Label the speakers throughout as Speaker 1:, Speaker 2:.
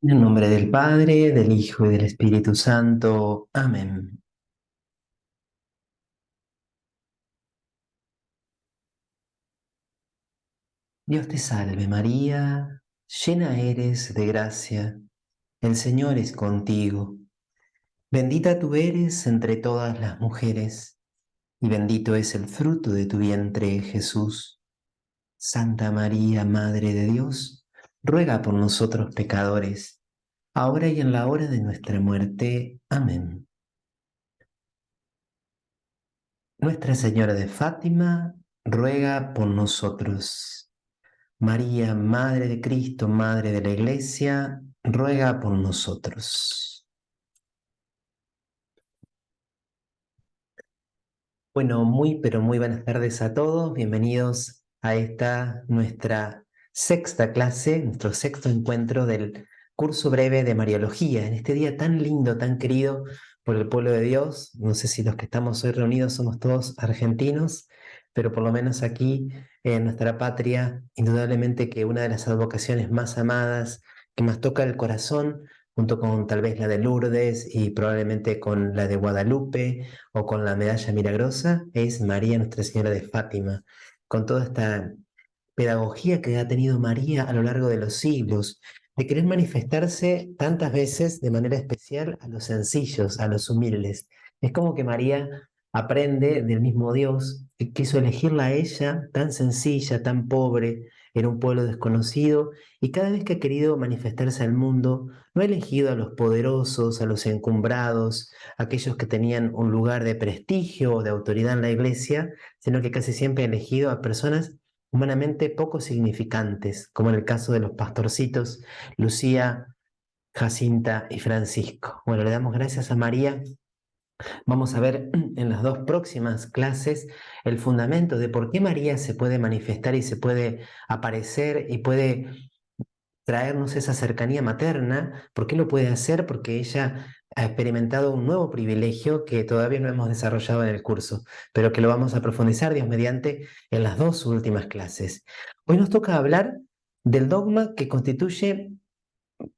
Speaker 1: En el nombre del Padre, del Hijo y del Espíritu Santo. Amén. Dios te salve María, llena eres de gracia, el Señor es contigo. Bendita tú eres entre todas las mujeres, y bendito es el fruto de tu vientre, Jesús. Santa María, Madre de Dios, ruega por nosotros pecadores, ahora y en la hora de nuestra muerte. Amén. Nuestra Señora de Fátima, ruega por nosotros. María, Madre de Cristo, Madre de la Iglesia, ruega por nosotros. Bueno, muy, pero muy buenas tardes a todos. Bienvenidos a esta nuestra sexta clase, nuestro sexto encuentro del curso breve de Mariología, en este día tan lindo, tan querido por el pueblo de Dios. No sé si los que estamos hoy reunidos somos todos argentinos, pero por lo menos aquí en nuestra patria, indudablemente que una de las advocaciones más amadas, que más toca el corazón, junto con tal vez la de Lourdes y probablemente con la de Guadalupe o con la medalla milagrosa, es María Nuestra Señora de Fátima, con toda esta pedagogía que ha tenido María a lo largo de los siglos, de querer manifestarse tantas veces de manera especial a los sencillos, a los humildes. Es como que María aprende del mismo Dios que quiso elegirla a ella, tan sencilla, tan pobre, en un pueblo desconocido, y cada vez que ha querido manifestarse al mundo, no ha elegido a los poderosos, a los encumbrados, aquellos que tenían un lugar de prestigio o de autoridad en la iglesia, sino que casi siempre ha elegido a personas humanamente poco significantes, como en el caso de los pastorcitos Lucía, Jacinta y Francisco. Bueno, le damos gracias a María. Vamos a ver en las dos próximas clases el fundamento de por qué María se puede manifestar y se puede aparecer y puede traernos esa cercanía materna. ¿Por qué lo puede hacer? Porque ella ha experimentado un nuevo privilegio que todavía no hemos desarrollado en el curso, pero que lo vamos a profundizar, Dios mediante, en las dos últimas clases. Hoy nos toca hablar del dogma que constituye,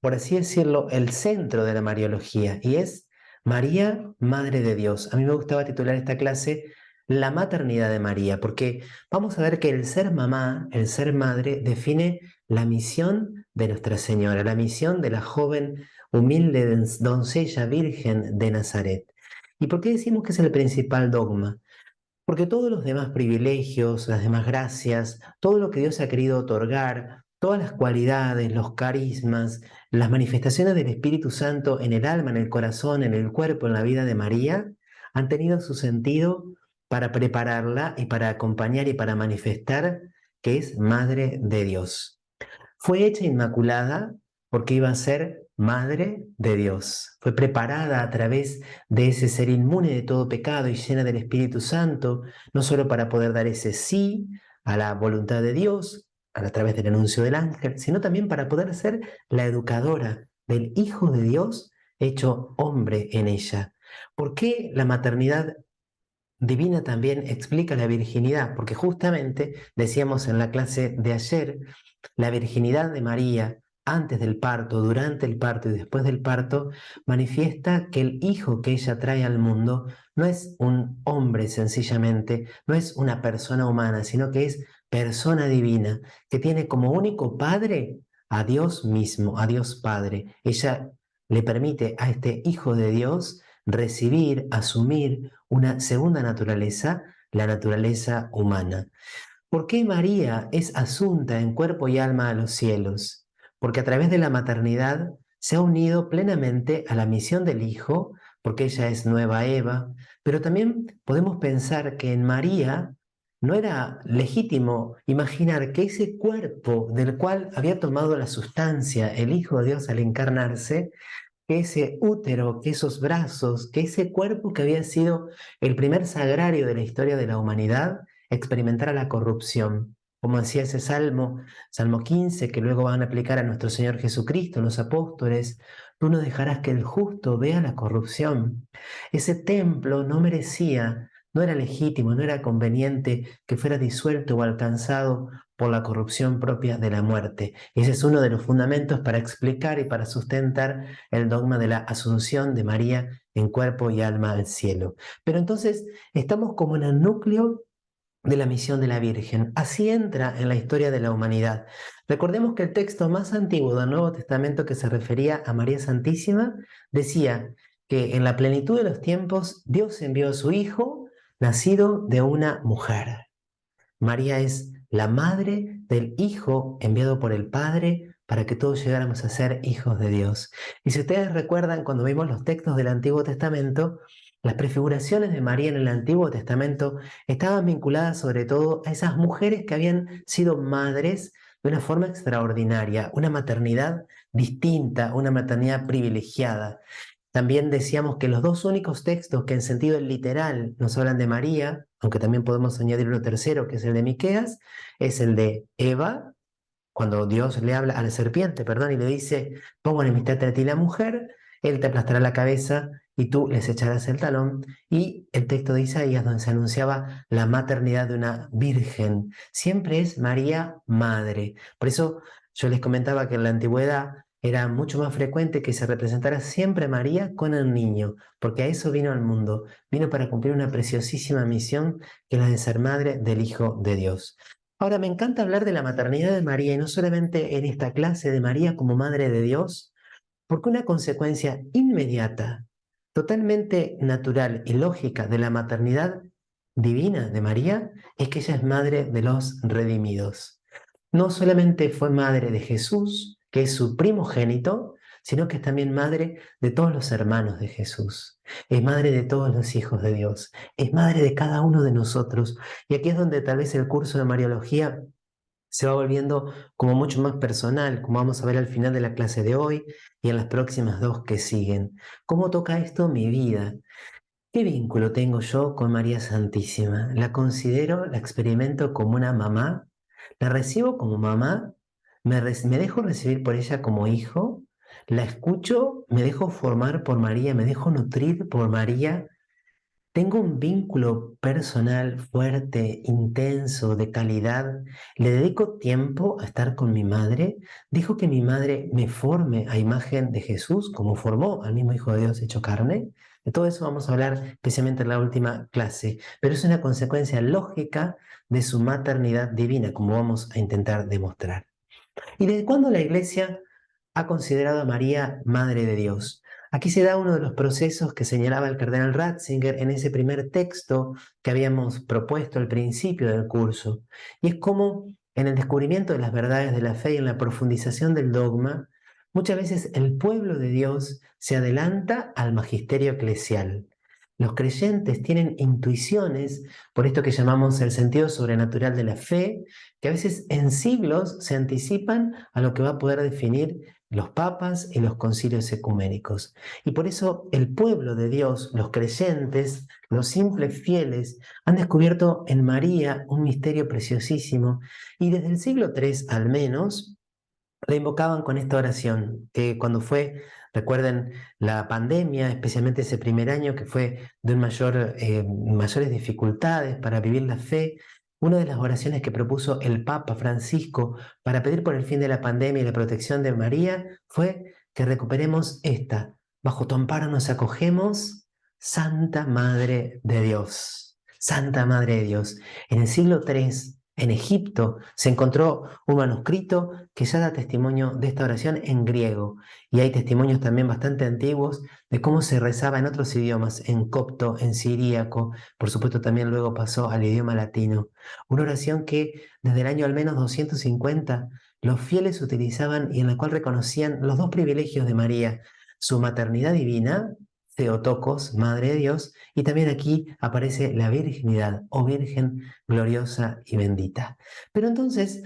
Speaker 1: por así decirlo, el centro de la Mariología, y es María, Madre de Dios. A mí me gustaba titular esta clase La maternidad de María, porque vamos a ver que el ser mamá, el ser madre, define la misión de Nuestra Señora, la misión de la joven, humilde doncella virgen de Nazaret. ¿Y por qué decimos que es el principal dogma? Porque todos los demás privilegios, las demás gracias, todo lo que Dios ha querido otorgar, todas las cualidades, los carismas, las manifestaciones del Espíritu Santo en el alma, en el corazón, en el cuerpo, en la vida de María, han tenido su sentido para prepararla y para acompañar y para manifestar que es Madre de Dios. Fue hecha inmaculada porque iba a ser Madre de Dios. Fue preparada a través de ese ser inmune de todo pecado y llena del Espíritu Santo, no solo para poder dar ese sí a la voluntad de Dios, a través del anuncio del ángel, sino también para poder ser la educadora del Hijo de Dios hecho hombre en ella. ¿Por qué la maternidad divina también explica la virginidad? Porque justamente decíamos en la clase de ayer, la virginidad de María antes del parto, durante el parto y después del parto manifiesta que el hijo que ella trae al mundo no es un hombre sencillamente, no es una persona humana, sino que es persona divina, que tiene como único padre a Dios mismo, a Dios Padre. Ella le permite a este hijo de Dios recibir, asumir una segunda naturaleza, la naturaleza humana. ¿Por qué María es asunta en cuerpo y alma a los cielos? Porque a través de la maternidad se ha unido plenamente a la misión del Hijo, porque ella es nueva Eva, pero también podemos pensar que en María no era legítimo imaginar que ese cuerpo del cual había tomado la sustancia el Hijo de Dios al encarnarse, que ese útero, que esos brazos, que ese cuerpo que había sido el primer sagrario de la historia de la humanidad, experimentara la corrupción. Como decía ese salmo, Salmo 15, que luego van a aplicar a nuestro Señor Jesucristo, los apóstoles, tú no dejarás que el justo vea la corrupción. Ese templo no merecía no era legítimo, no era conveniente que fuera disuelto o alcanzado por la corrupción propia de la muerte. Ese es uno de los fundamentos para explicar y para sustentar el dogma de la asunción de María en cuerpo y alma al cielo. Pero entonces estamos como en el núcleo de la misión de la Virgen. Así entra en la historia de la humanidad. Recordemos que el texto más antiguo del Nuevo Testamento que se refería a María Santísima decía que en la plenitud de los tiempos Dios envió a su Hijo, nacido de una mujer. María es la madre del Hijo enviado por el Padre para que todos llegáramos a ser hijos de Dios. Y si ustedes recuerdan, cuando vimos los textos del Antiguo Testamento, las prefiguraciones de María en el Antiguo Testamento estaban vinculadas sobre todo a esas mujeres que habían sido madres de una forma extraordinaria, una maternidad distinta, una maternidad privilegiada. También decíamos que los dos únicos textos que en sentido literal nos hablan de María, aunque también podemos añadir uno tercero, que es el de Miqueas, es el de Eva, cuando Dios le habla a la serpiente, perdón, y le dice, pongo enemistad entre ti y la mujer, él te aplastará la cabeza y tú les echarás el talón. Y el texto de Isaías, donde se anunciaba la maternidad de una virgen. Siempre es María madre. Por eso yo les comentaba que en la antigüedad era mucho más frecuente que se representara siempre a María con el niño, porque a eso vino al mundo. Vino para cumplir una preciosísima misión que es la de ser madre del Hijo de Dios. Ahora, me encanta hablar de la maternidad de María y no solamente en esta clase de María como Madre de Dios, porque una consecuencia inmediata, totalmente natural y lógica de la maternidad divina de María es que ella es madre de los redimidos. No solamente fue madre de Jesús, que es su primogénito, sino que es también madre de todos los hermanos de Jesús. Es madre de todos los hijos de Dios. Es madre de cada uno de nosotros. Y aquí es donde tal vez el curso de Mariología se va volviendo como mucho más personal, como vamos a ver al final de la clase de hoy y en las próximas dos que siguen. ¿Cómo toca esto mi vida? ¿Qué vínculo tengo yo con María Santísima? La considero, la experimento como una mamá, la recibo como mamá, me dejo recibir por ella como hijo, la escucho, me dejo formar por María, me dejo nutrir por María. Tengo un vínculo personal fuerte, intenso, de calidad. Le dedico tiempo a estar con mi madre. Dejo que mi madre me forme a imagen de Jesús, como formó al mismo Hijo de Dios hecho carne. De todo eso vamos a hablar especialmente en la última clase, pero es una consecuencia lógica de su maternidad divina, como vamos a intentar demostrar. ¿Y desde cuándo la Iglesia ha considerado a María Madre de Dios? Aquí se da uno de los procesos que señalaba el cardenal Ratzinger en ese primer texto que habíamos propuesto al principio del curso. Y es como en el descubrimiento de las verdades de la fe y en la profundización del dogma, muchas veces el pueblo de Dios se adelanta al magisterio eclesial. Los creyentes tienen intuiciones, por esto que llamamos el sentido sobrenatural de la fe, que a veces en siglos se anticipan a lo que va a poder definir los papas y los concilios ecuménicos. Y por eso el pueblo de Dios, los creyentes, los simples fieles, han descubierto en María un misterio preciosísimo y desde el siglo III al menos la invocaban con esta oración, que cuando fue, recuerden, la pandemia, especialmente ese primer año que fue de mayores dificultades para vivir la fe, una de las oraciones que propuso el Papa Francisco para pedir por el fin de la pandemia y la protección de María fue que recuperemos esta: bajo tu amparo nos acogemos, Santa Madre de Dios. Santa Madre de Dios. En el siglo III, en Egipto, se encontró un manuscrito que ya da testimonio de esta oración en griego. Y hay testimonios también bastante antiguos de cómo se rezaba en otros idiomas, en copto, en siríaco, por supuesto también luego pasó al idioma latino. Una oración que desde el año al menos 250 los fieles utilizaban y en la cual reconocían los dos privilegios de María: su maternidad divina, Theotokos, Madre de Dios, y también aquí aparece la virginidad, o Virgen gloriosa y bendita. Pero entonces,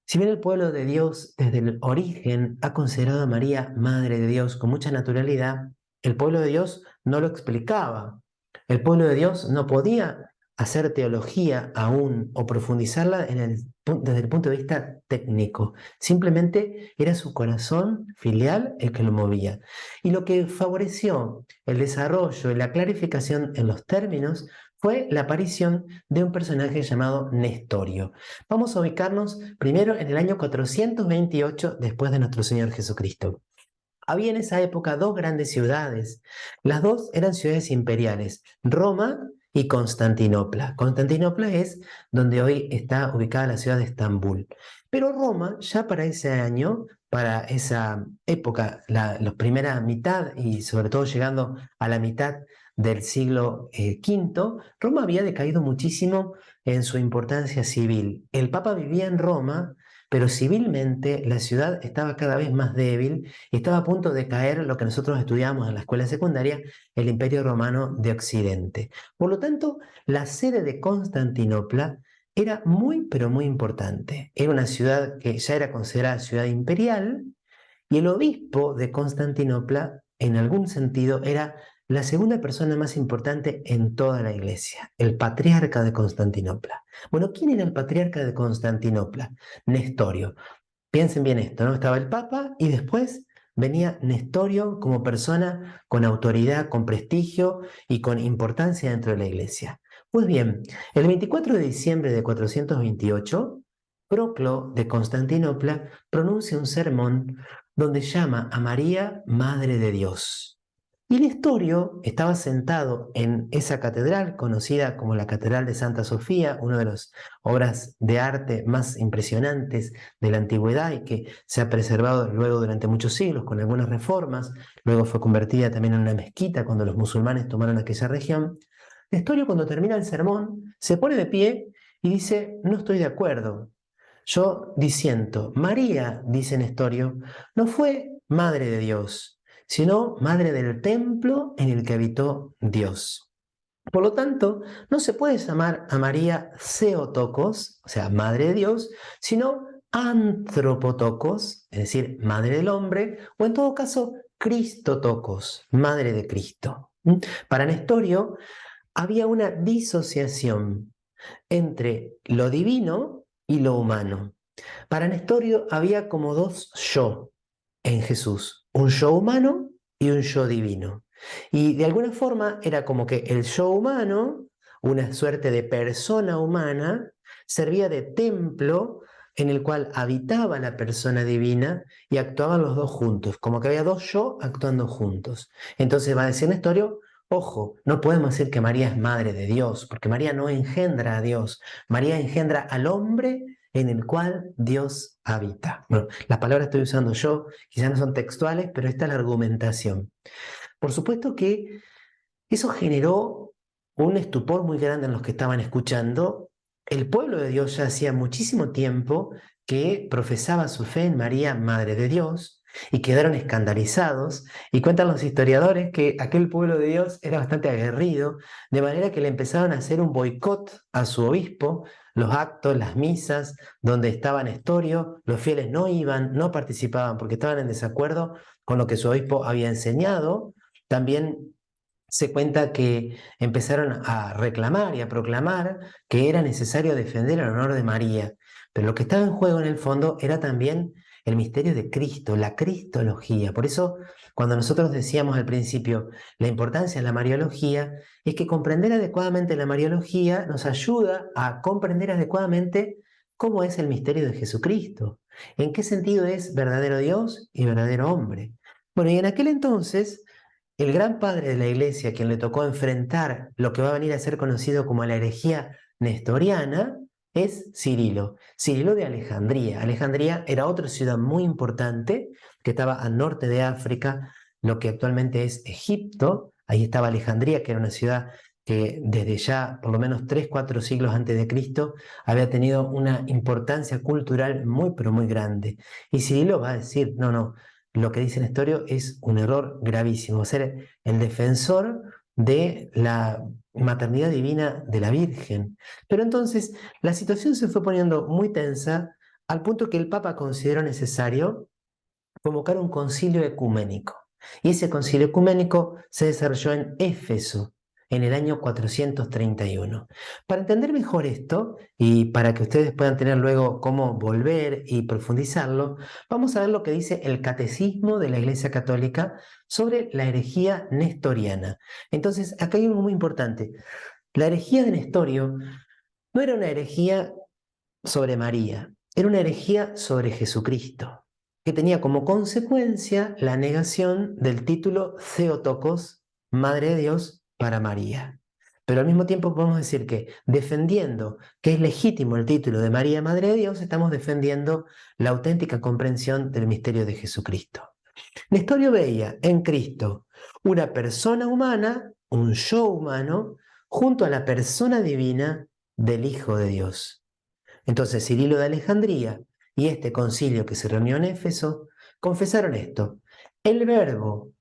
Speaker 1: si bien el pueblo de Dios desde el origen ha considerado a María Madre de Dios con mucha naturalidad, el pueblo de Dios no lo explicaba. El pueblo de Dios no podía hacer teología aún o profundizarla desde el punto de vista técnico. Simplemente era su corazón filial el que lo movía. Y lo que favoreció el desarrollo y la clarificación en los términos fue la aparición de un personaje llamado Nestorio. Vamos a ubicarnos primero en el año 428 después de nuestro Señor Jesucristo. Había en esa época dos grandes ciudades. Las dos eran ciudades imperiales, Roma y Constantinopla. Constantinopla es donde hoy está ubicada la ciudad de Estambul. Pero Roma, ya para ese año, para esa época, la primera mitad y sobre todo llegando a la mitad del siglo V, Roma había decaído muchísimo en su importancia civil. El Papa vivía en Roma, pero civilmente la ciudad estaba cada vez más débil y estaba a punto de caer lo que nosotros estudiamos en la escuela secundaria, el Imperio Romano de Occidente. Por lo tanto, la sede de Constantinopla era muy, pero muy importante. Era una ciudad que ya era considerada ciudad imperial y el obispo de Constantinopla, en algún sentido, era la segunda persona más importante en toda la iglesia, el patriarca de Constantinopla. Bueno, ¿quién era el patriarca de Constantinopla? Nestorio. Piensen bien esto, ¿no? Estaba el Papa y después venía Nestorio como persona con autoridad, con prestigio y con importancia dentro de la iglesia. Pues bien, el 24 de diciembre de 428, Proclo de Constantinopla pronuncia un sermón donde llama a María Madre de Dios. Y Nestorio estaba sentado en esa catedral conocida como la Catedral de Santa Sofía, una de las obras de arte más impresionantes de la antigüedad y que se ha preservado luego durante muchos siglos con algunas reformas. Luego fue convertida también en una mezquita cuando los musulmanes tomaron aquella región. Nestorio, cuando termina el sermón, se pone de pie y dice: no estoy de acuerdo. Yo disiento. María, dice Nestorio, no fue madre de Dios, sino madre del templo en el que habitó Dios. Por lo tanto, no se puede llamar a María Theotokos, o sea, madre de Dios, sino Antropotokos, es decir, madre del hombre, o en todo caso, Cristotokos, madre de Cristo. Para Nestorio había una disociación entre lo divino y lo humano. Para Nestorio había como dos yo en Jesús, un yo humano y un yo divino. Y de alguna forma era como que el yo humano, una suerte de persona humana, servía de templo en el cual habitaba la persona divina y actuaban los dos juntos, como que había dos yo actuando juntos. Entonces va a decir Nestorio: ojo, no podemos decir que María es madre de Dios, porque María no engendra a Dios, María engendra al hombre en el cual Dios habita. Bueno, las palabras estoy usando yo, quizás no son textuales, pero esta es la argumentación. Por supuesto que eso generó un estupor muy grande en los que estaban escuchando. El pueblo de Dios ya hacía muchísimo tiempo que profesaba su fe en María, Madre de Dios, y quedaron escandalizados. Y cuentan los historiadores que aquel pueblo de Dios era bastante aguerrido, de manera que le empezaron a hacer un boicot a su obispo. Los actos, las misas donde estaba Nestorio, los fieles no iban, no participaban porque estaban en desacuerdo con lo que su obispo había enseñado. También se cuenta que empezaron a reclamar y a proclamar que era necesario defender el honor de María, pero lo que estaba en juego en el fondo era también el misterio de Cristo, la cristología. Por eso, cuando nosotros decíamos al principio la importancia de la mariología, es que comprender adecuadamente la mariología nos ayuda a comprender adecuadamente cómo es el misterio de Jesucristo, en qué sentido es verdadero Dios y verdadero hombre. Bueno, y en aquel entonces el gran padre de la iglesia, a quien le tocó enfrentar lo que va a venir a ser conocido como la herejía nestoriana, es Cirilo, Cirilo de Alejandría. Alejandría era otra ciudad muy importante que estaba al norte de África, lo que actualmente es Egipto. Ahí estaba Alejandría, que era una ciudad que desde ya por lo menos 3, 4 siglos antes de Cristo había tenido una importancia cultural muy, pero muy grande. Y Cirilo va a decir: no, no, lo que dice Nestorio es un error gravísimo, ser el defensor de la maternidad divina de la Virgen. Pero entonces la situación se fue poniendo muy tensa al punto que el Papa consideró necesario convocar un concilio ecuménico. Y ese concilio ecuménico se desarrolló en Éfeso en el año 431. Para entender mejor esto y para que ustedes puedan tener luego cómo volver y profundizarlo, vamos a ver lo que dice el Catecismo de la Iglesia Católica sobre la herejía nestoriana. Entonces, acá hay algo muy importante. La herejía de Nestorio no era una herejía sobre María, era una herejía sobre Jesucristo, que tenía como consecuencia la negación del título Theotokos, Madre de Dios, para María. Pero al mismo tiempo podemos decir que defendiendo que es legítimo el título de María, Madre de Dios, estamos defendiendo la auténtica comprensión del misterio de Jesucristo. Nestorio veía en Cristo una persona humana, un yo humano, junto a la persona divina del Hijo de Dios. Entonces Cirilo de Alejandría y este concilio que se reunió en Éfeso confesaron esto. El Verbo,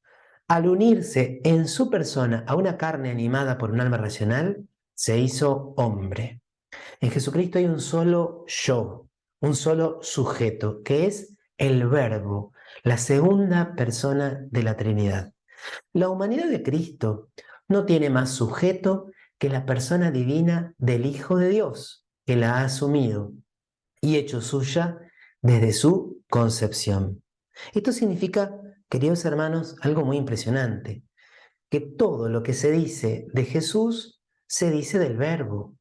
Speaker 1: al unirse en su persona a una carne animada por un alma racional, se hizo hombre. En Jesucristo hay un solo yo, un solo sujeto, que es el Verbo, la segunda persona de la Trinidad. La humanidad de Cristo no tiene más sujeto que la persona divina del Hijo de Dios, que la ha asumido y hecho suya desde su concepción. Esto significa, queridos hermanos, algo muy impresionante, que todo lo que se dice de Jesús se dice del Verbo.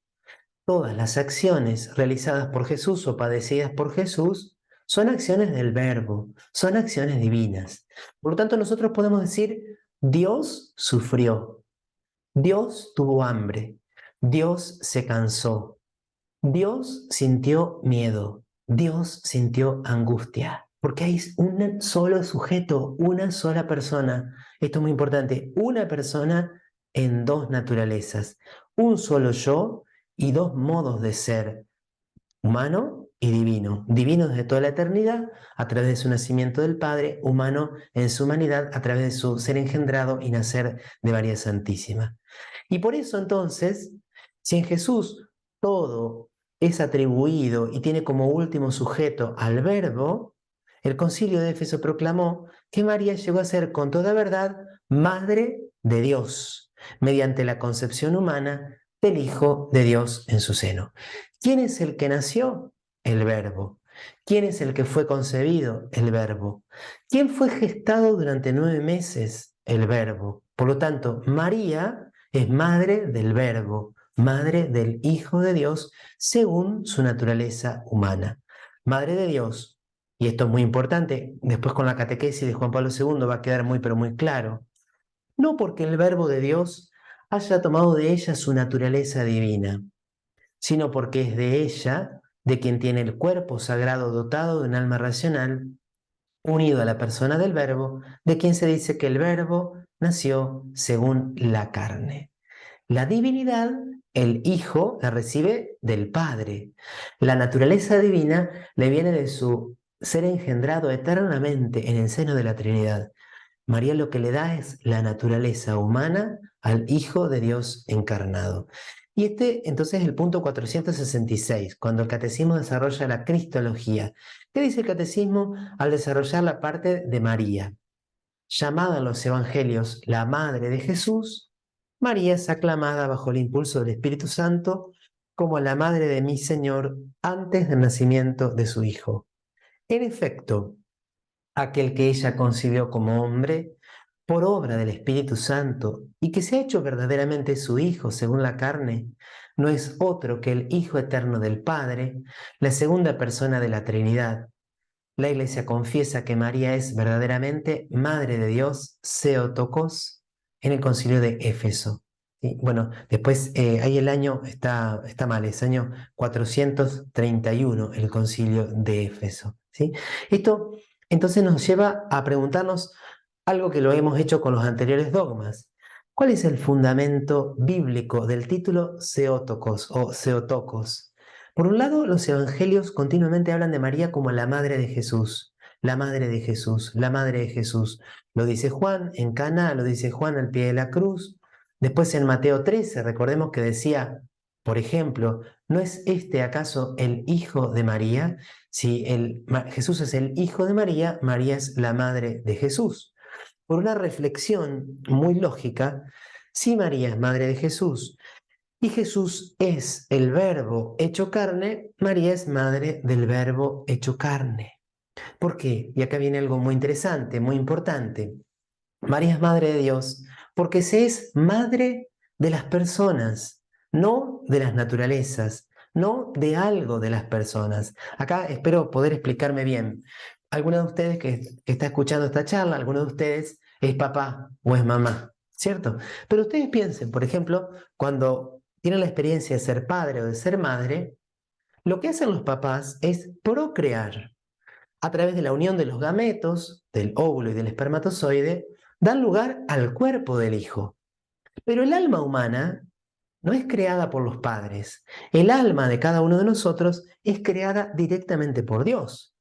Speaker 1: Todas las acciones realizadas por Jesús o padecidas por Jesús son acciones del Verbo, son acciones divinas. Por lo tanto, nosotros podemos decir, Dios sufrió, Dios tuvo hambre, Dios se cansó, Dios sintió miedo, Dios sintió angustia, porque hay un solo sujeto, una sola persona. Esto es muy importante, una persona en dos naturalezas, un solo yo y dos modos de ser, humano y divino. Divino desde toda la eternidad, a través de su nacimiento del Padre, humano en su humanidad, a través de su ser engendrado y nacer de María Santísima. Y por eso entonces, si en Jesús todo es atribuido y tiene como último sujeto al Verbo, el Concilio de Éfeso proclamó que María llegó a ser con toda verdad Madre de Dios, mediante la concepción humana del Hijo de Dios en su seno. ¿Quién es el que nació? El Verbo. ¿Quién es el que fue concebido? El Verbo. ¿Quién fue gestado durante 9 meses? El Verbo. Por lo tanto, María es madre del Verbo, madre del Hijo de Dios, según su naturaleza humana. Madre de Dios, y esto es muy importante, después con la catequesis de Juan Pablo II va a quedar muy, pero muy claro, no porque el Verbo de Dios haya tomado de ella su naturaleza divina, sino porque es de ella, de quien tiene el cuerpo sagrado dotado de un alma racional, unido a la persona del Verbo, de quien se dice que el Verbo nació según la carne. La divinidad, el Hijo la recibe del Padre. La naturaleza divina le viene de su ser engendrado eternamente en el seno de la Trinidad. María lo que le da es la naturaleza humana al Hijo de Dios encarnado. Y este entonces es el punto 466, cuando el catecismo desarrolla la cristología. ¿Qué dice el catecismo al desarrollar la parte de María? Llamada en los evangelios la Madre de Jesús, María es aclamada bajo el impulso del Espíritu Santo como la Madre de mi Señor antes del nacimiento de su Hijo. En efecto, aquel que ella concibió como hombre, por obra del Espíritu Santo, y que se ha hecho verdaderamente su Hijo según la carne, no es otro que el Hijo eterno del Padre, la segunda persona de la Trinidad. La Iglesia confiesa que María es verdaderamente Madre de Dios, Theotokos, en el concilio de Éfeso. Y bueno, después ahí el año está mal, es año 431 el concilio de Éfeso. ¿Sí? Esto entonces nos lleva a preguntarnos algo que lo hemos hecho con los anteriores dogmas. ¿Cuál es el fundamento bíblico del título Theotokos o Theotokos? Por un lado, los evangelios continuamente hablan de María como la madre de Jesús, la madre de Jesús, la madre de Jesús. Lo dice Juan en Caná, lo dice Juan al pie de la cruz. Después en Mateo 13, recordemos que decía, por ejemplo, ¿no es este acaso el hijo de María? Si Jesús es el hijo de María, María es la madre de Jesús. Por una reflexión muy lógica, si María es madre de Jesús y Jesús es el Verbo hecho carne, María es madre del Verbo hecho carne. ¿Por qué? Y acá viene algo muy interesante, muy importante. María es madre de Dios porque se es madre de las personas, no de las naturalezas, no de algo de las personas. Acá espero poder explicarme bien. Alguno de ustedes que está escuchando esta charla, alguno de ustedes es papá o es mamá, ¿cierto? Pero ustedes piensen, por ejemplo, cuando tienen la experiencia de ser padre o de ser madre, lo que hacen los papás es procrear. A través de la unión de los gametos, del óvulo y del espermatozoide, dan lugar al cuerpo del hijo. Pero el alma humana no es creada por los padres. El alma de cada uno de nosotros es creada directamente por Dios.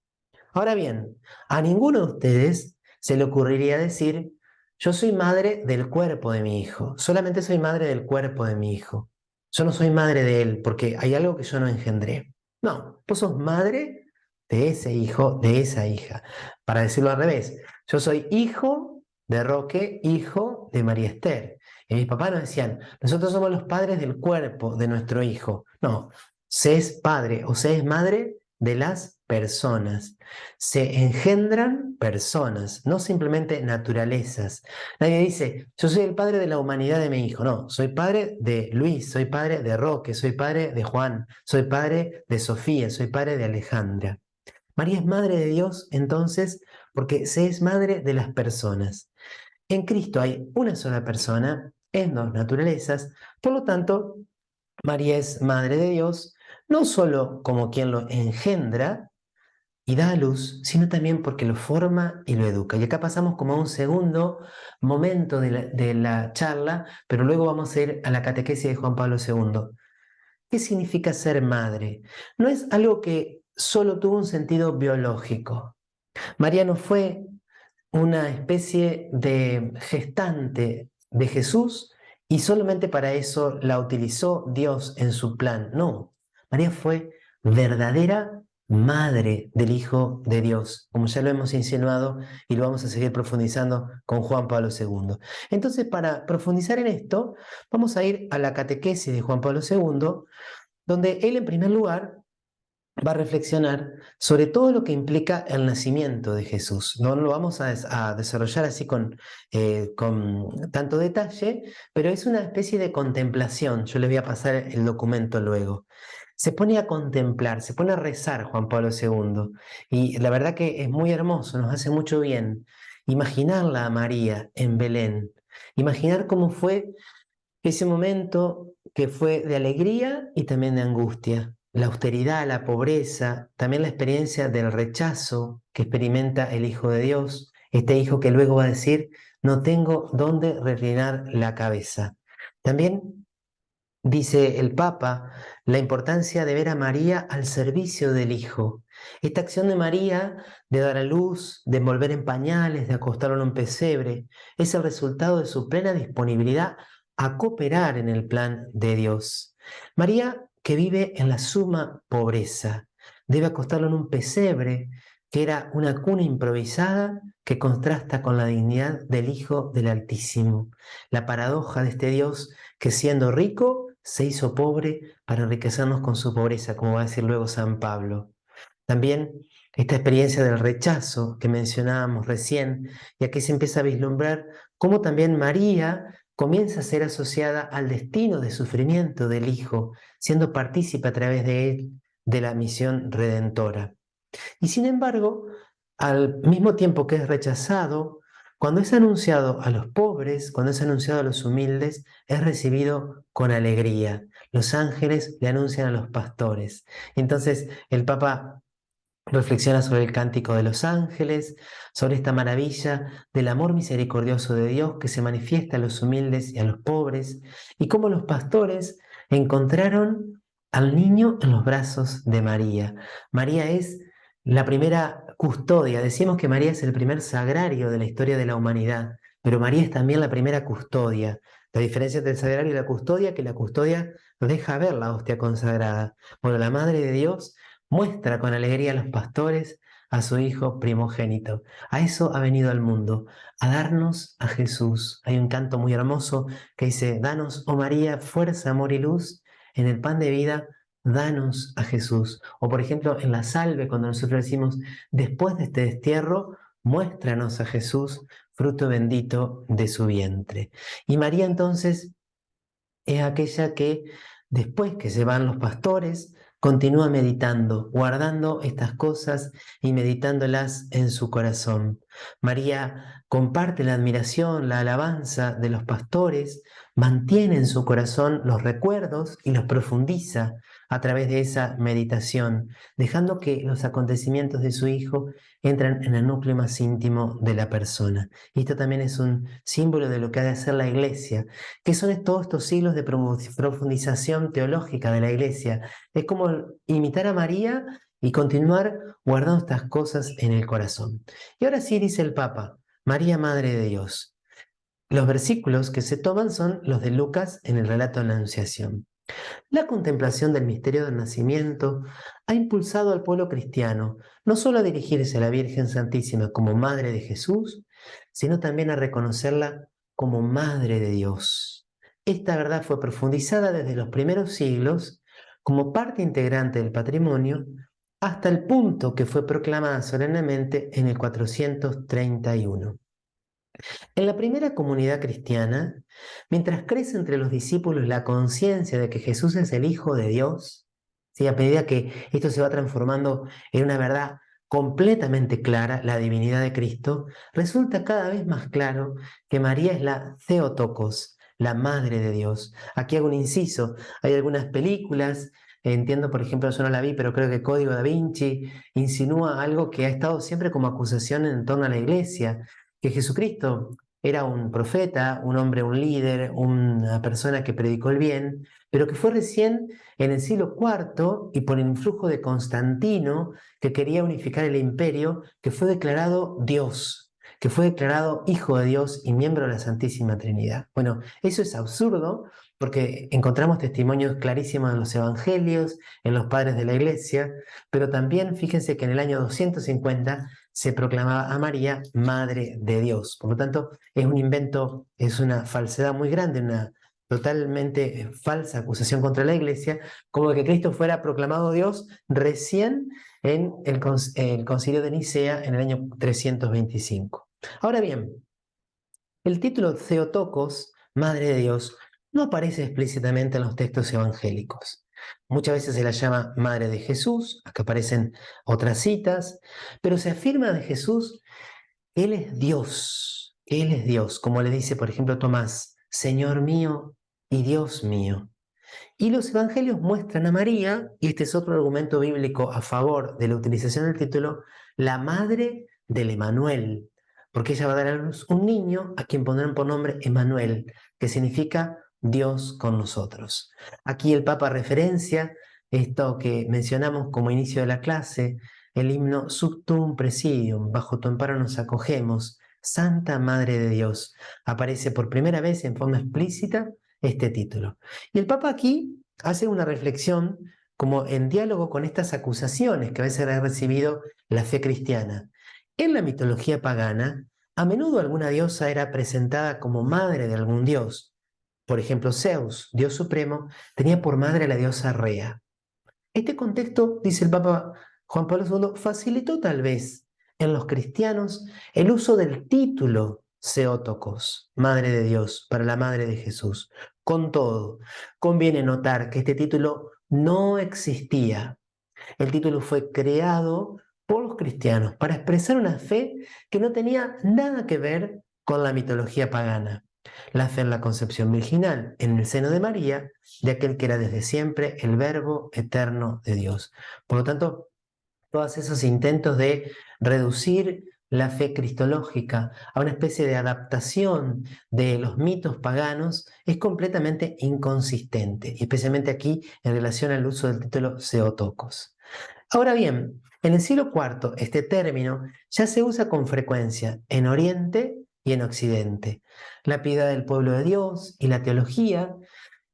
Speaker 1: Ahora bien, a ninguno de ustedes se le ocurriría decir, yo soy madre del cuerpo de mi hijo, solamente soy madre del cuerpo de mi hijo. Yo no soy madre de él porque hay algo que yo no engendré. No, vos sos madre de ese hijo, de esa hija. Para decirlo al revés, yo soy hijo de Roque, hijo de María Esther. Y mis papás nos decían, nosotros somos los padres del cuerpo de nuestro hijo. No, se es padre o se es madre de las personas. Se engendran personas, no simplemente naturalezas. Nadie dice, yo soy el padre de la humanidad de mi hijo. No, soy padre de Luis, soy padre de Roque, soy padre de Juan, soy padre de Sofía, soy padre de Alejandra. María es madre de Dios, entonces, porque se es madre de las personas. En Cristo hay una sola persona, en dos naturalezas, por lo tanto, María es madre de Dios, no solo como quien lo engendra, y da a luz, sino también porque lo forma y lo educa. Y acá pasamos como a un segundo momento de la charla, pero luego vamos a ir a la catequesis de Juan Pablo II. ¿Qué significa ser madre? No es algo que solo tuvo un sentido biológico. María no fue una especie de gestante de Jesús y solamente para eso la utilizó Dios en su plan. No, María fue verdadera madre del Hijo de Dios, como ya lo hemos insinuado y lo vamos a seguir profundizando con Juan Pablo II. Entonces, para profundizar en esto, vamos a ir a la catequesis de Juan Pablo II, donde él en primer lugar va a reflexionar sobre todo lo que implica el nacimiento de Jesús. No lo vamos a desarrollar así con tanto detalle, pero es una especie de contemplación. Yo les voy a pasar el documento luego. Se pone a contemplar, se pone a rezar Juan Pablo II, y la verdad que es muy hermoso, nos hace mucho bien imaginarla a María en Belén, imaginar cómo fue ese momento que fue de alegría y también de angustia, la austeridad, la pobreza, también la experiencia del rechazo que experimenta el Hijo de Dios, este hijo que luego va a decir, no tengo dónde reclinar la cabeza. También dice el Papa la importancia de ver a María al servicio del Hijo. Esta acción de María de dar a luz, de envolver en pañales, de acostarlo en un pesebre, es el resultado de su plena disponibilidad a cooperar en el plan de Dios. María, que vive en la suma pobreza, debe acostarlo en un pesebre, que era una cuna improvisada que contrasta con la dignidad del Hijo del Altísimo. La paradoja de este Dios que siendo rico se hizo pobre para enriquecernos con su pobreza, como va a decir luego San Pablo. También esta experiencia del rechazo que mencionábamos recién, y aquí se empieza a vislumbrar cómo también María comienza a ser asociada al destino de sufrimiento del Hijo, siendo partícipe a través de él de la misión redentora. Y sin embargo, al mismo tiempo que es rechazado, cuando es anunciado a los pobres, cuando es anunciado a los humildes, es recibido con alegría. Los ángeles le anuncian a los pastores. Entonces el Papa reflexiona sobre el cántico de los ángeles, sobre esta maravilla del amor misericordioso de Dios que se manifiesta a los humildes y a los pobres, y cómo los pastores encontraron al niño en los brazos de María. María es la primera custodia. Decimos que María es el primer sagrario de la historia de la humanidad, pero María es también la primera custodia. La diferencia entre el sagrario y la custodia, que la custodia deja ver la hostia consagrada. Bueno, la Madre de Dios muestra con alegría a los pastores a su Hijo primogénito. A eso ha venido al mundo, a darnos a Jesús. Hay un canto muy hermoso que dice, danos, oh María, fuerza, amor y luz, en el pan de vida, danos a Jesús. O por ejemplo, en la salve, cuando nosotros decimos, después de este destierro, muéstranos a Jesús, fruto bendito de su vientre. Y María entonces es aquella que Después que se van los pastores, continúa meditando, guardando estas cosas y meditándolas en su corazón. María comparte la admiración, la alabanza de los pastores, mantiene en su corazón los recuerdos y los profundiza a través de esa meditación, dejando que los acontecimientos de su hijo entren en el núcleo más íntimo de la persona. Y esto también es un símbolo de lo que ha de hacer la Iglesia, que son todos estos siglos de profundización teológica de la Iglesia. Es como imitar a María y continuar guardando estas cosas en el corazón. Y ahora sí dice el Papa, María, Madre de Dios. Los versículos que se toman son los de Lucas en el relato de la Anunciación. La contemplación del misterio del nacimiento ha impulsado al pueblo cristiano no solo a dirigirse a la Virgen Santísima como Madre de Jesús, sino también a reconocerla como Madre de Dios. Esta verdad fue profundizada desde los primeros siglos como parte integrante del patrimonio hasta el punto que fue proclamada solemnemente en el 431. En la primera comunidad cristiana, mientras crece entre los discípulos la conciencia de que Jesús es el Hijo de Dios, ¿sí? A medida que esto se va transformando en una verdad completamente clara, la divinidad de Cristo, resulta cada vez más claro que María es la Theotokos, la Madre de Dios. Aquí hago un inciso, hay algunas películas, entiendo por ejemplo, yo no la vi, pero creo que Código Da Vinci insinúa algo que ha estado siempre como acusación en torno a la Iglesia, que Jesucristo era un profeta, un hombre, un líder, una persona que predicó el bien, pero que fue recién en el siglo IV y por el influjo de Constantino, que quería unificar el imperio, que fue declarado Dios, que fue declarado Hijo de Dios y miembro de la Santísima Trinidad. Bueno, eso es absurdo porque encontramos testimonios clarísimos en los evangelios, en los padres de la iglesia, pero también fíjense que en el año 250 se proclamaba a María Madre de Dios. Por lo tanto, es un invento, es una falsedad muy grande, una totalmente falsa acusación contra la Iglesia, como que Cristo fuera proclamado Dios recién en el Concilio de Nicea en el año 325. Ahora bien, el título Theotokos, Madre de Dios, no aparece explícitamente en los textos evangélicos. Muchas veces se la llama Madre de Jesús, acá aparecen otras citas, pero se afirma de Jesús que Él es Dios, como le dice, por ejemplo, Tomás, Señor mío y Dios mío. Y los evangelios muestran a María, y este es otro argumento bíblico a favor de la utilización del título, la madre del Emanuel, porque ella va a dar a luz un niño a quien pondrán por nombre Emanuel, que significa Dios con nosotros. Aquí el Papa referencia esto que mencionamos como inicio de la clase, el himno Suctum Presidium, bajo tu amparo nos acogemos, Santa Madre de Dios. Aparece por primera vez en forma explícita este título. Y el Papa aquí hace una reflexión como en diálogo con estas acusaciones que a veces ha recibido la fe cristiana. En la mitología pagana, a menudo alguna diosa era presentada como madre de algún dios. Por ejemplo, Zeus, dios supremo, tenía por madre a la diosa Rea. Este contexto, dice el Papa Juan Pablo II, facilitó tal vez en los cristianos el uso del título Theotokos, Madre de Dios, para la Madre de Jesús. Con todo, conviene notar que este título no existía. El título fue creado por los cristianos para expresar una fe que no tenía nada que ver con la mitología pagana. La fe en la concepción virginal, en el seno de María, de aquel que era desde siempre el Verbo eterno de Dios. Por lo tanto, todos esos intentos de reducir la fe cristológica a una especie de adaptación de los mitos paganos es completamente inconsistente, y especialmente aquí en relación al uso del título Theotokos. Ahora bien, en el siglo IV este término ya se usa con frecuencia en Oriente y en Occidente. La piedad del pueblo de Dios y la teología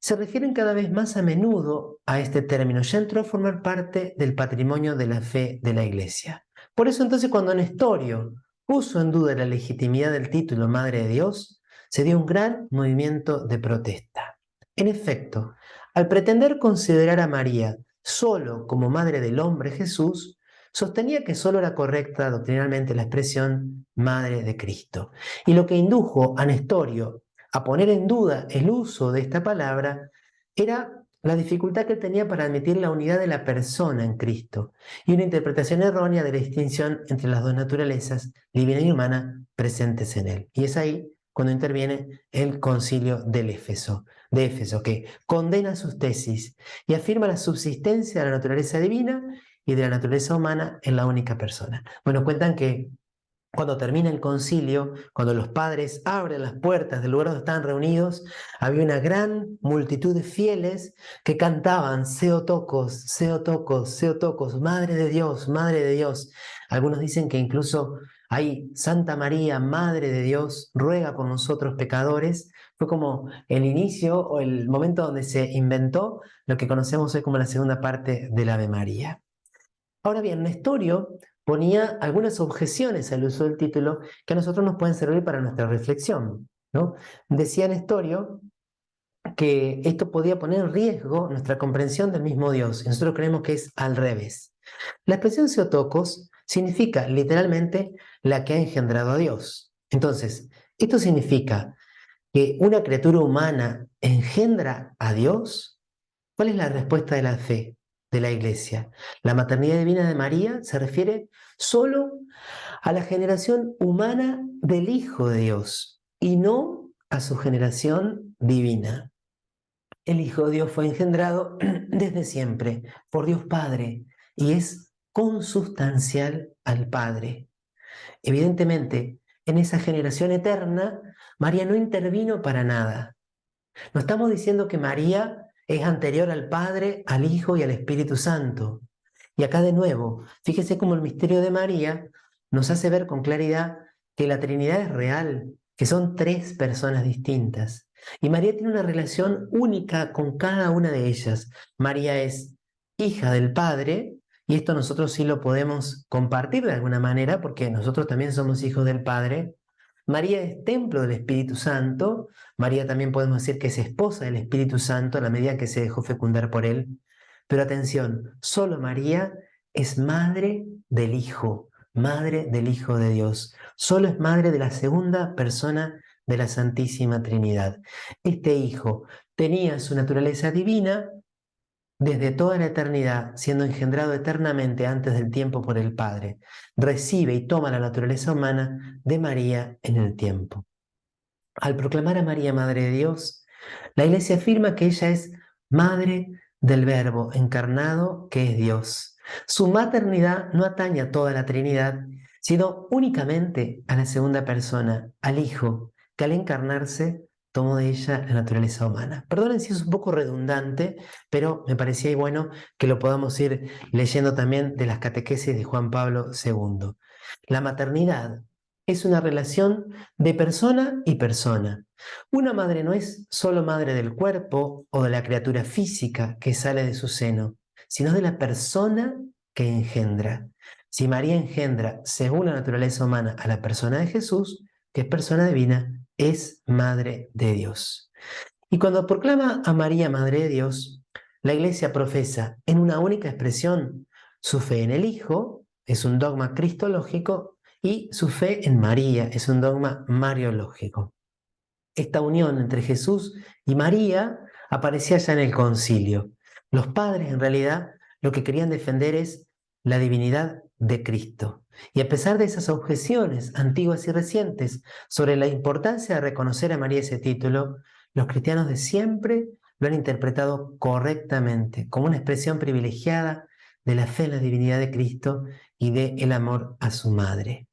Speaker 1: se refieren cada vez más a menudo a este término, ya entró a formar parte del patrimonio de la fe de la Iglesia. Por eso entonces cuando Nestorio puso en duda la legitimidad del título Madre de Dios, se dio un gran movimiento de protesta. En efecto, al pretender considerar a María solo como Madre del hombre Jesús, sostenía que solo era correcta doctrinalmente la expresión Madre de Cristo. Y lo que indujo a Nestorio a poner en duda el uso de esta palabra era la dificultad que tenía para admitir la unidad de la persona en Cristo y una interpretación errónea de la distinción entre las dos naturalezas, divina y humana, presentes en él. Y es ahí cuando interviene el concilio de Éfeso, que condena sus tesis y afirma la subsistencia de la naturaleza divina y de la naturaleza humana en la única persona. Bueno, cuentan que cuando termina el concilio, cuando los padres abren las puertas del lugar donde estaban reunidos, había una gran multitud de fieles que cantaban Seotokos, Seotokos, Seotokos, Madre de Dios, Madre de Dios. Algunos dicen que incluso hay Santa María, Madre de Dios, ruega por nosotros pecadores. Fue como el inicio o el momento donde se inventó lo que conocemos hoy como la segunda parte del Ave María. Ahora bien, Nestorio ponía algunas objeciones al uso del título que a nosotros nos pueden servir para nuestra reflexión, ¿no? Decía Nestorio que esto podía poner en riesgo nuestra comprensión del mismo Dios, y nosotros creemos que es al revés. La expresión Theotokos significa literalmente la que ha engendrado a Dios. Entonces, esto significa que una criatura humana engendra a Dios. ¿Cuál es la respuesta de la fe de la Iglesia? La maternidad divina de María se refiere solo a la generación humana del Hijo de Dios y no a su generación divina. El Hijo de Dios fue engendrado desde siempre por Dios Padre y es consustancial al Padre. Evidentemente, en esa generación eterna, María no intervino para nada. No estamos diciendo que María es anterior al Padre, al Hijo y al Espíritu Santo. Y acá de nuevo, fíjese cómo el misterio de María nos hace ver con claridad que la Trinidad es real, que son tres personas distintas. Y María tiene una relación única con cada una de ellas. María es hija del Padre, y esto nosotros sí lo podemos compartir de alguna manera, porque nosotros también somos hijos del Padre. María es templo del Espíritu Santo. María también podemos decir que es esposa del Espíritu Santo a la medida que se dejó fecundar por él. Pero atención, solo María es madre del Hijo de Dios. Solo es madre de la segunda persona de la Santísima Trinidad. Este Hijo tenía su naturaleza divina desde toda la eternidad, siendo engendrado eternamente antes del tiempo por el Padre. Recibe y toma la naturaleza humana de María en el tiempo. Al proclamar a María Madre de Dios, la Iglesia afirma que ella es Madre del Verbo encarnado que es Dios. Su maternidad no atañe a toda la Trinidad, sino únicamente a la segunda persona, al Hijo, que al encarnarse tomó de ella la naturaleza humana. Perdonen si es un poco redundante, pero me parecía bueno que lo podamos ir leyendo también de las catequesis de Juan Pablo II. La maternidad es una relación de persona y persona. Una madre no es solo madre del cuerpo o de la criatura física que sale de su seno, sino de la persona que engendra. Si María engendra según la naturaleza humana a la persona de Jesús, que es persona divina, es madre de Dios. Y cuando proclama a María Madre de Dios, la Iglesia profesa en una única expresión su fe en el Hijo, es un dogma cristológico, y su fe en María es un dogma mariológico. Esta unión entre Jesús y María aparecía ya en el concilio. Los padres, en realidad, lo que querían defender es la divinidad de Cristo. Y a pesar de esas objeciones antiguas y recientes sobre la importancia de reconocer a María ese título, los cristianos de siempre lo han interpretado correctamente, como una expresión privilegiada de la fe en la divinidad de Cristo y del amor a su madre.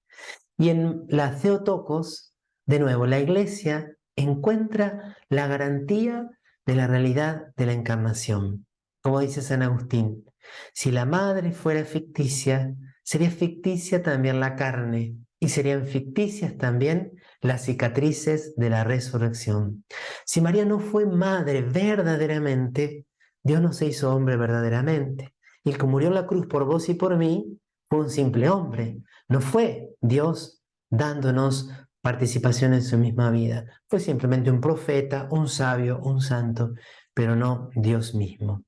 Speaker 1: Y en la Theotokos, de nuevo, la Iglesia encuentra la garantía de la realidad de la encarnación. Como dice San Agustín, si la madre fuera ficticia, sería ficticia también la carne y serían ficticias también las cicatrices de la resurrección. Si María no fue madre verdaderamente, Dios no se hizo hombre verdaderamente. Y el que murió en la cruz por vos y por mí fue un simple hombre. No fue Dios dándonos participación en su misma vida. Fue simplemente un profeta, un sabio, un santo, pero no Dios mismo.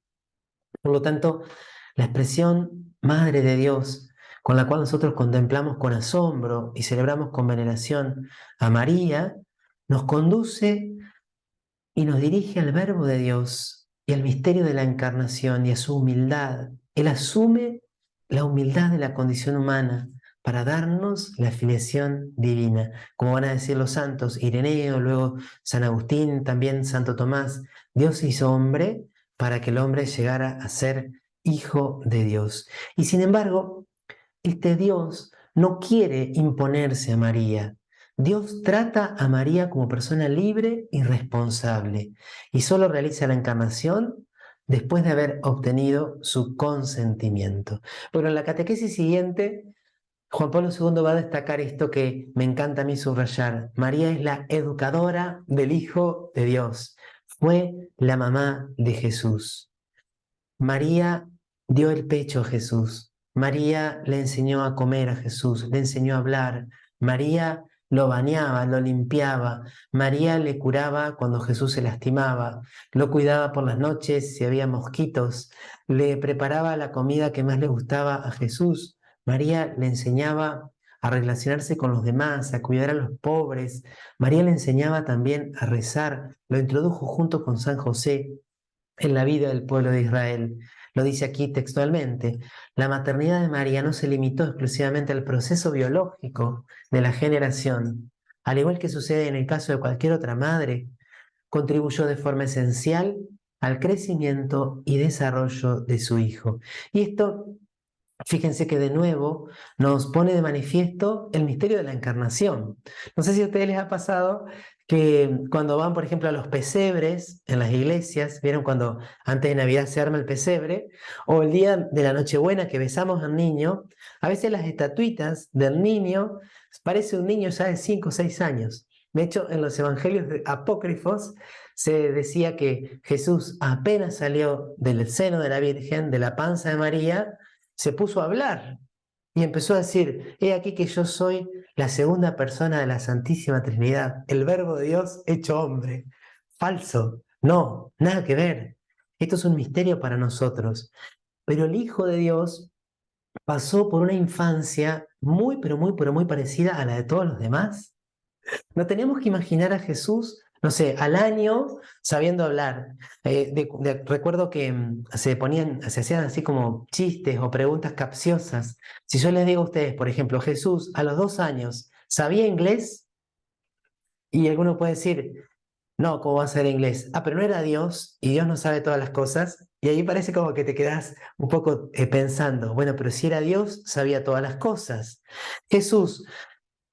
Speaker 1: Por lo tanto, la expresión Madre de Dios, con la cual nosotros contemplamos con asombro y celebramos con veneración a María, nos conduce y nos dirige al Verbo de Dios, y al misterio de la encarnación y a su humildad. Él asume la humildad de la condición humana para darnos la filiación divina. Como van a decir los santos, Ireneo, luego San Agustín, también Santo Tomás, Dios se hizo hombre para que el hombre llegara a ser hijo de Dios. Y sin embargo, este Dios no quiere imponerse a María. Dios trata a María como persona libre y responsable y solo realiza la encarnación después de haber obtenido su consentimiento. Pero en la catequesis siguiente, Juan Pablo II va a destacar esto que me encanta a mí subrayar. María es la educadora del Hijo de Dios. Fue la mamá de Jesús. María dio el pecho a Jesús. María le enseñó a comer a Jesús, le enseñó a hablar. María lo bañaba, lo limpiaba. María le curaba cuando Jesús se lastimaba. Lo cuidaba por las noches si había mosquitos. Le preparaba la comida que más le gustaba a Jesús. María le enseñaba a relacionarse con los demás, a cuidar a los pobres. María le enseñaba también a rezar. Lo introdujo junto con San José en la vida del pueblo de Israel. Lo dice aquí textualmente. La maternidad de María no se limitó exclusivamente al proceso biológico de la generación. Al igual que sucede en el caso de cualquier otra madre, contribuyó de forma esencial al crecimiento y desarrollo de su hijo. Y esto, fíjense que de nuevo nos pone de manifiesto el misterio de la encarnación. No sé si a ustedes les ha pasado que cuando van, por ejemplo, a los pesebres en las iglesias, ¿vieron cuando antes de Navidad se arma el pesebre? O el día de la Nochebuena que besamos al niño, a veces las estatuitas del niño, parece un niño ya de 5 o 6 años. De hecho, en los evangelios apócrifos se decía que Jesús apenas salió del seno de la Virgen, de la panza de María, se puso a hablar y empezó a decir, he aquí que yo soy la segunda persona de la Santísima Trinidad, el Verbo de Dios hecho hombre. Falso, no, nada que ver. Esto es un misterio para nosotros. Pero el Hijo de Dios pasó por una infancia muy, pero muy parecida a la de todos los demás. No tenemos que imaginar a Jesús, no sé, al año sabiendo hablar. Recuerdo que se hacían así como chistes o preguntas capciosas. Si yo les digo a ustedes, por ejemplo, Jesús a los 2 años sabía inglés y alguno puede decir, no, ¿cómo va a ser inglés? Ah, pero no era Dios y Dios no sabe todas las cosas. Y ahí parece como que te quedas un poco pensando, bueno, pero si era Dios, sabía todas las cosas. Jesús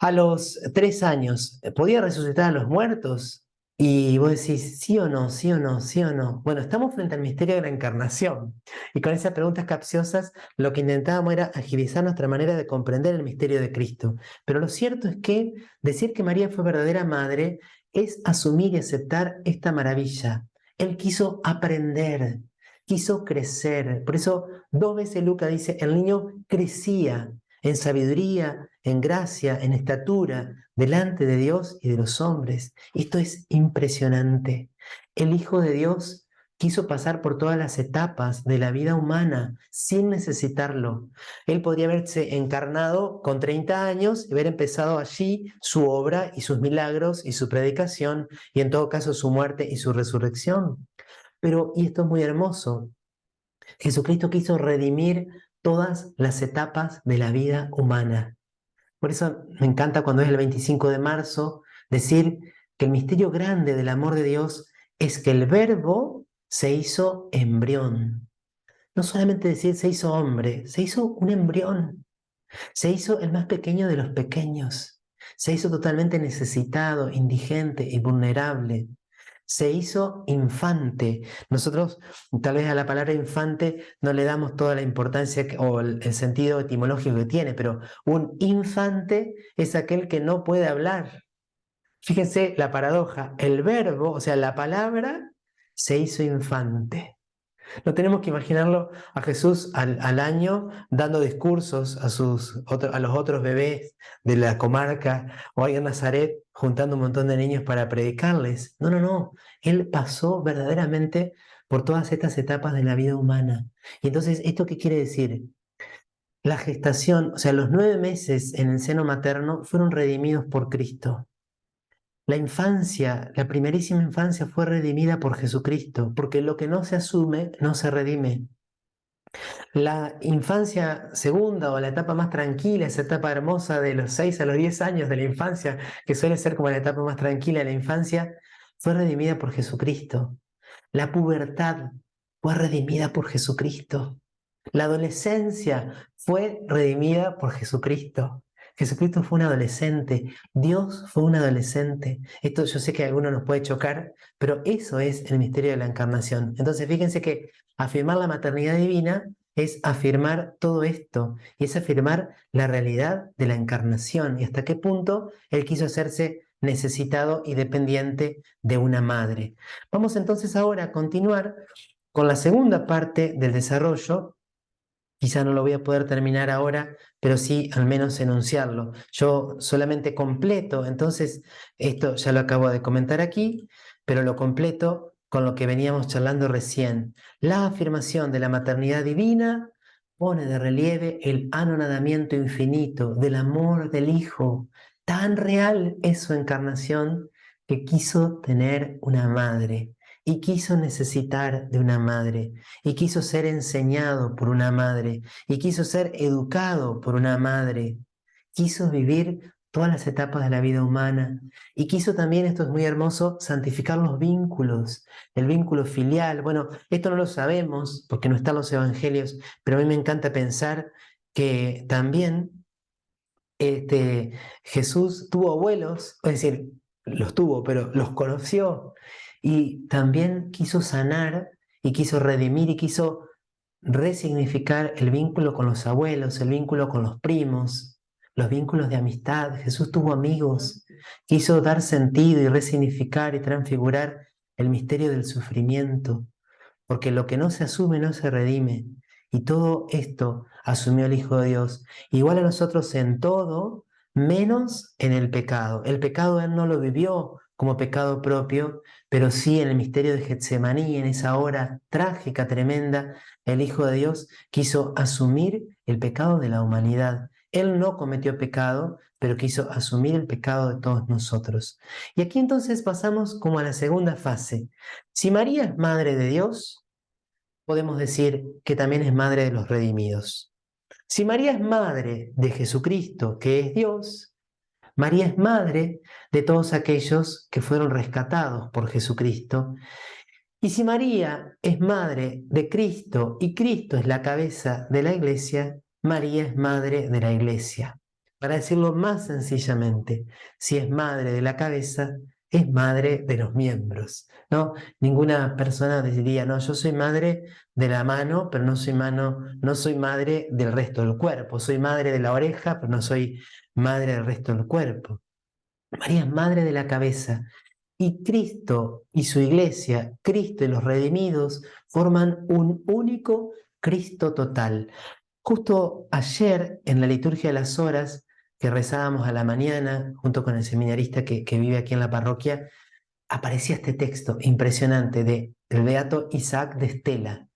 Speaker 1: a los 3 años, ¿podía resucitar a los muertos? Y vos decís, sí o no, sí o no, sí o no. Bueno, estamos frente al misterio de la encarnación. Y con esas preguntas capciosas, lo que intentábamos era agilizar nuestra manera de comprender el misterio de Cristo. Pero lo cierto es que decir que María fue verdadera madre es asumir y aceptar esta maravilla. Él quiso aprender, quiso crecer. Por eso, 2 veces Lucas dice, el niño crecía en sabiduría, en gracia, en estatura, delante de Dios y de los hombres. Esto es impresionante. El Hijo de Dios quiso pasar por todas las etapas de la vida humana sin necesitarlo. Él podría haberse encarnado con 30 años y haber empezado allí su obra y sus milagros y su predicación y en todo caso su muerte y su resurrección. Pero, y esto es muy hermoso, Jesucristo quiso redimir todas las etapas de la vida humana. Por eso me encanta cuando es el 25 de marzo decir que el misterio grande del amor de Dios es que el Verbo se hizo embrión. No solamente decir se hizo hombre, se hizo un embrión. Se hizo el más pequeño de los pequeños. Se hizo totalmente necesitado, indigente y vulnerable. Se hizo infante. Nosotros tal vez a la palabra infante no le damos toda la importancia o el sentido etimológico que tiene, pero un infante es aquel que no puede hablar. Fíjense la paradoja, el verbo, o sea, la palabra, se hizo infante. No tenemos que imaginarlo a Jesús al año dando discursos a los otros bebés de la comarca o ahí en Nazaret juntando un montón de niños para predicarles. No, no, no. Él pasó verdaderamente por todas estas etapas de la vida humana. Y entonces, ¿esto qué quiere decir? La gestación, o sea, los 9 meses en el seno materno fueron redimidos por Cristo. La infancia, la primerísima infancia fue redimida por Jesucristo, porque lo que no se asume no se redime. La infancia segunda o la etapa más tranquila, esa etapa hermosa de los 6 a los 10 años de la infancia, que suele ser como la etapa más tranquila de la infancia, fue redimida por Jesucristo. La pubertad fue redimida por Jesucristo. La adolescencia fue redimida por Jesucristo. Jesucristo fue un adolescente, Dios fue un adolescente. Esto yo sé que a algunos nos puede chocar, pero eso es el misterio de la encarnación. Entonces fíjense que afirmar la maternidad divina es afirmar todo esto y es afirmar la realidad de la encarnación y hasta qué punto Él quiso hacerse necesitado y dependiente de una madre. Vamos entonces ahora a continuar con la segunda parte del desarrollo. Quizá no lo voy a poder terminar ahora, pero sí al menos enunciarlo. Yo solamente completo, entonces esto ya lo acabo de comentar aquí, pero lo completo con lo que veníamos charlando recién. La afirmación de la maternidad divina pone de relieve el anonadamiento infinito del amor del Hijo. Tan real es su encarnación que quiso tener una madre y quiso necesitar de una madre y quiso ser enseñado por una madre, y quiso ser educado por una madre, quiso vivir todas las etapas de la vida humana, y quiso también, esto es muy hermoso, santificar los vínculos, el vínculo filial. Bueno, esto no lo sabemos porque no están los evangelios, pero a mí me encanta pensar que también Jesús tuvo abuelos, es decir, los tuvo, pero los conoció y también quiso sanar y quiso redimir y quiso resignificar el vínculo con los abuelos, el vínculo con los primos, los vínculos de amistad. Jesús tuvo amigos, quiso dar sentido y resignificar y transfigurar el misterio del sufrimiento, porque lo que no se asume no se redime. Y todo esto asumió el Hijo de Dios, igual a nosotros en todo, menos en el pecado. El pecado Él no lo vivió como pecado propio, pero sí en el misterio de Getsemaní, en esa hora trágica, tremenda, el Hijo de Dios quiso asumir el pecado de la humanidad. Él no cometió pecado, pero quiso asumir el pecado de todos nosotros. Y aquí entonces pasamos como a la segunda fase. Si María es madre de Dios, podemos decir que también es madre de los redimidos. Si María es madre de Jesucristo, que es Dios, María es madre de todos aquellos que fueron rescatados por Jesucristo. Y si María es madre de Cristo y Cristo es la cabeza de la iglesia, María es madre de la iglesia. Para decirlo más sencillamente, si es madre de la cabeza, es madre de los miembros, ¿no? Ninguna persona diría, no, yo soy madre de la mano, pero no soy madre del resto del cuerpo. Soy madre de la oreja, pero no soy madre del resto del cuerpo. María es madre de la cabeza. Y Cristo y su iglesia, Cristo y los redimidos, forman un único Cristo total. Justo ayer, en la liturgia de las horas que rezábamos a la mañana, junto con el seminarista que vive aquí en la parroquia, aparecía este texto impresionante del beato Isaac de Estela.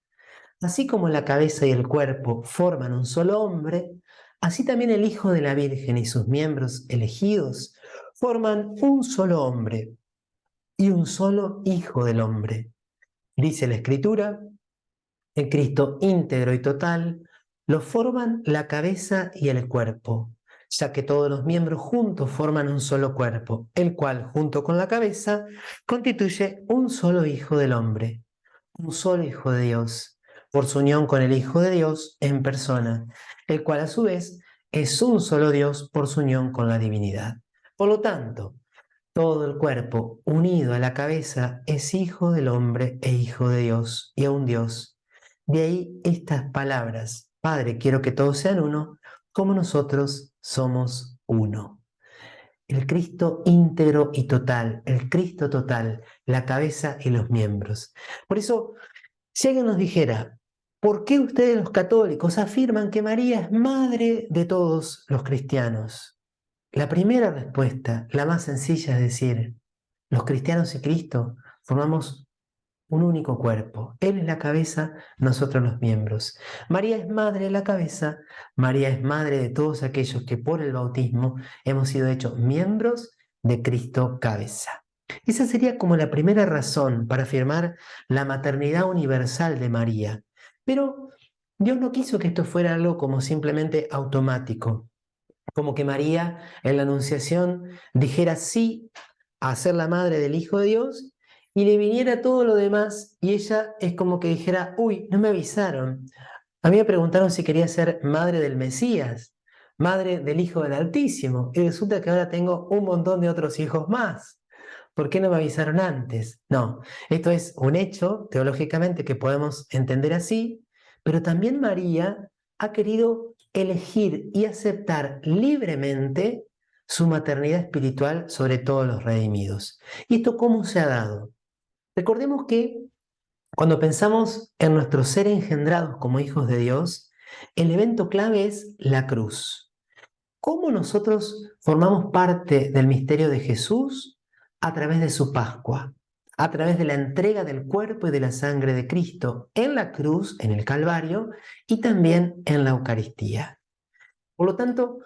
Speaker 1: Así como la cabeza y el cuerpo forman un solo hombre, así también el Hijo de la Virgen y sus miembros elegidos forman un solo hombre y un solo Hijo del Hombre. Dice la Escritura, el Cristo íntegro y total lo forman la cabeza y el cuerpo, ya que todos los miembros juntos forman un solo cuerpo, el cual, junto con la cabeza, constituye un solo Hijo del Hombre, un solo Hijo de Dios, por su unión con el Hijo de Dios en persona, el cual a su vez es un solo Dios por su unión con la divinidad. Por lo tanto, todo el cuerpo, unido a la cabeza, es hijo del hombre e hijo de Dios y a un Dios. De ahí estas palabras: Padre, quiero que todos sean uno, como nosotros somos uno. El Cristo íntegro y total, el Cristo total, la cabeza y los miembros. Por eso, si alguien nos dijera, ¿por qué ustedes los católicos afirman que María es madre de todos los cristianos? La primera respuesta, la más sencilla, es decir, los cristianos y Cristo formamos un único cuerpo. Él es la cabeza, nosotros los miembros. María es madre de la cabeza, María es madre de todos aquellos que por el bautismo hemos sido hechos miembros de Cristo cabeza. Esa sería como la primera razón para afirmar la maternidad universal de María. Pero Dios no quiso que esto fuera algo como simplemente automático, como que María en la Anunciación dijera sí a ser la madre del Hijo de Dios y le viniera todo lo demás y ella es como que dijera, uy, no me avisaron. A mí me preguntaron si quería ser madre del Mesías, madre del Hijo del Altísimo, y resulta que ahora tengo un montón de otros hijos más. ¿Por qué no me avisaron antes? No, esto es un hecho teológicamente que podemos entender así, pero también María ha querido elegir y aceptar libremente su maternidad espiritual sobre todos los redimidos. ¿Y esto cómo se ha dado? Recordemos que cuando pensamos en nuestro ser engendrados como hijos de Dios, el evento clave es la cruz. ¿Cómo nosotros formamos parte del misterio de Jesús? A través de su Pascua, a través de la entrega del cuerpo y de la sangre de Cristo en la cruz, en el Calvario, y también en la Eucaristía. Por lo tanto,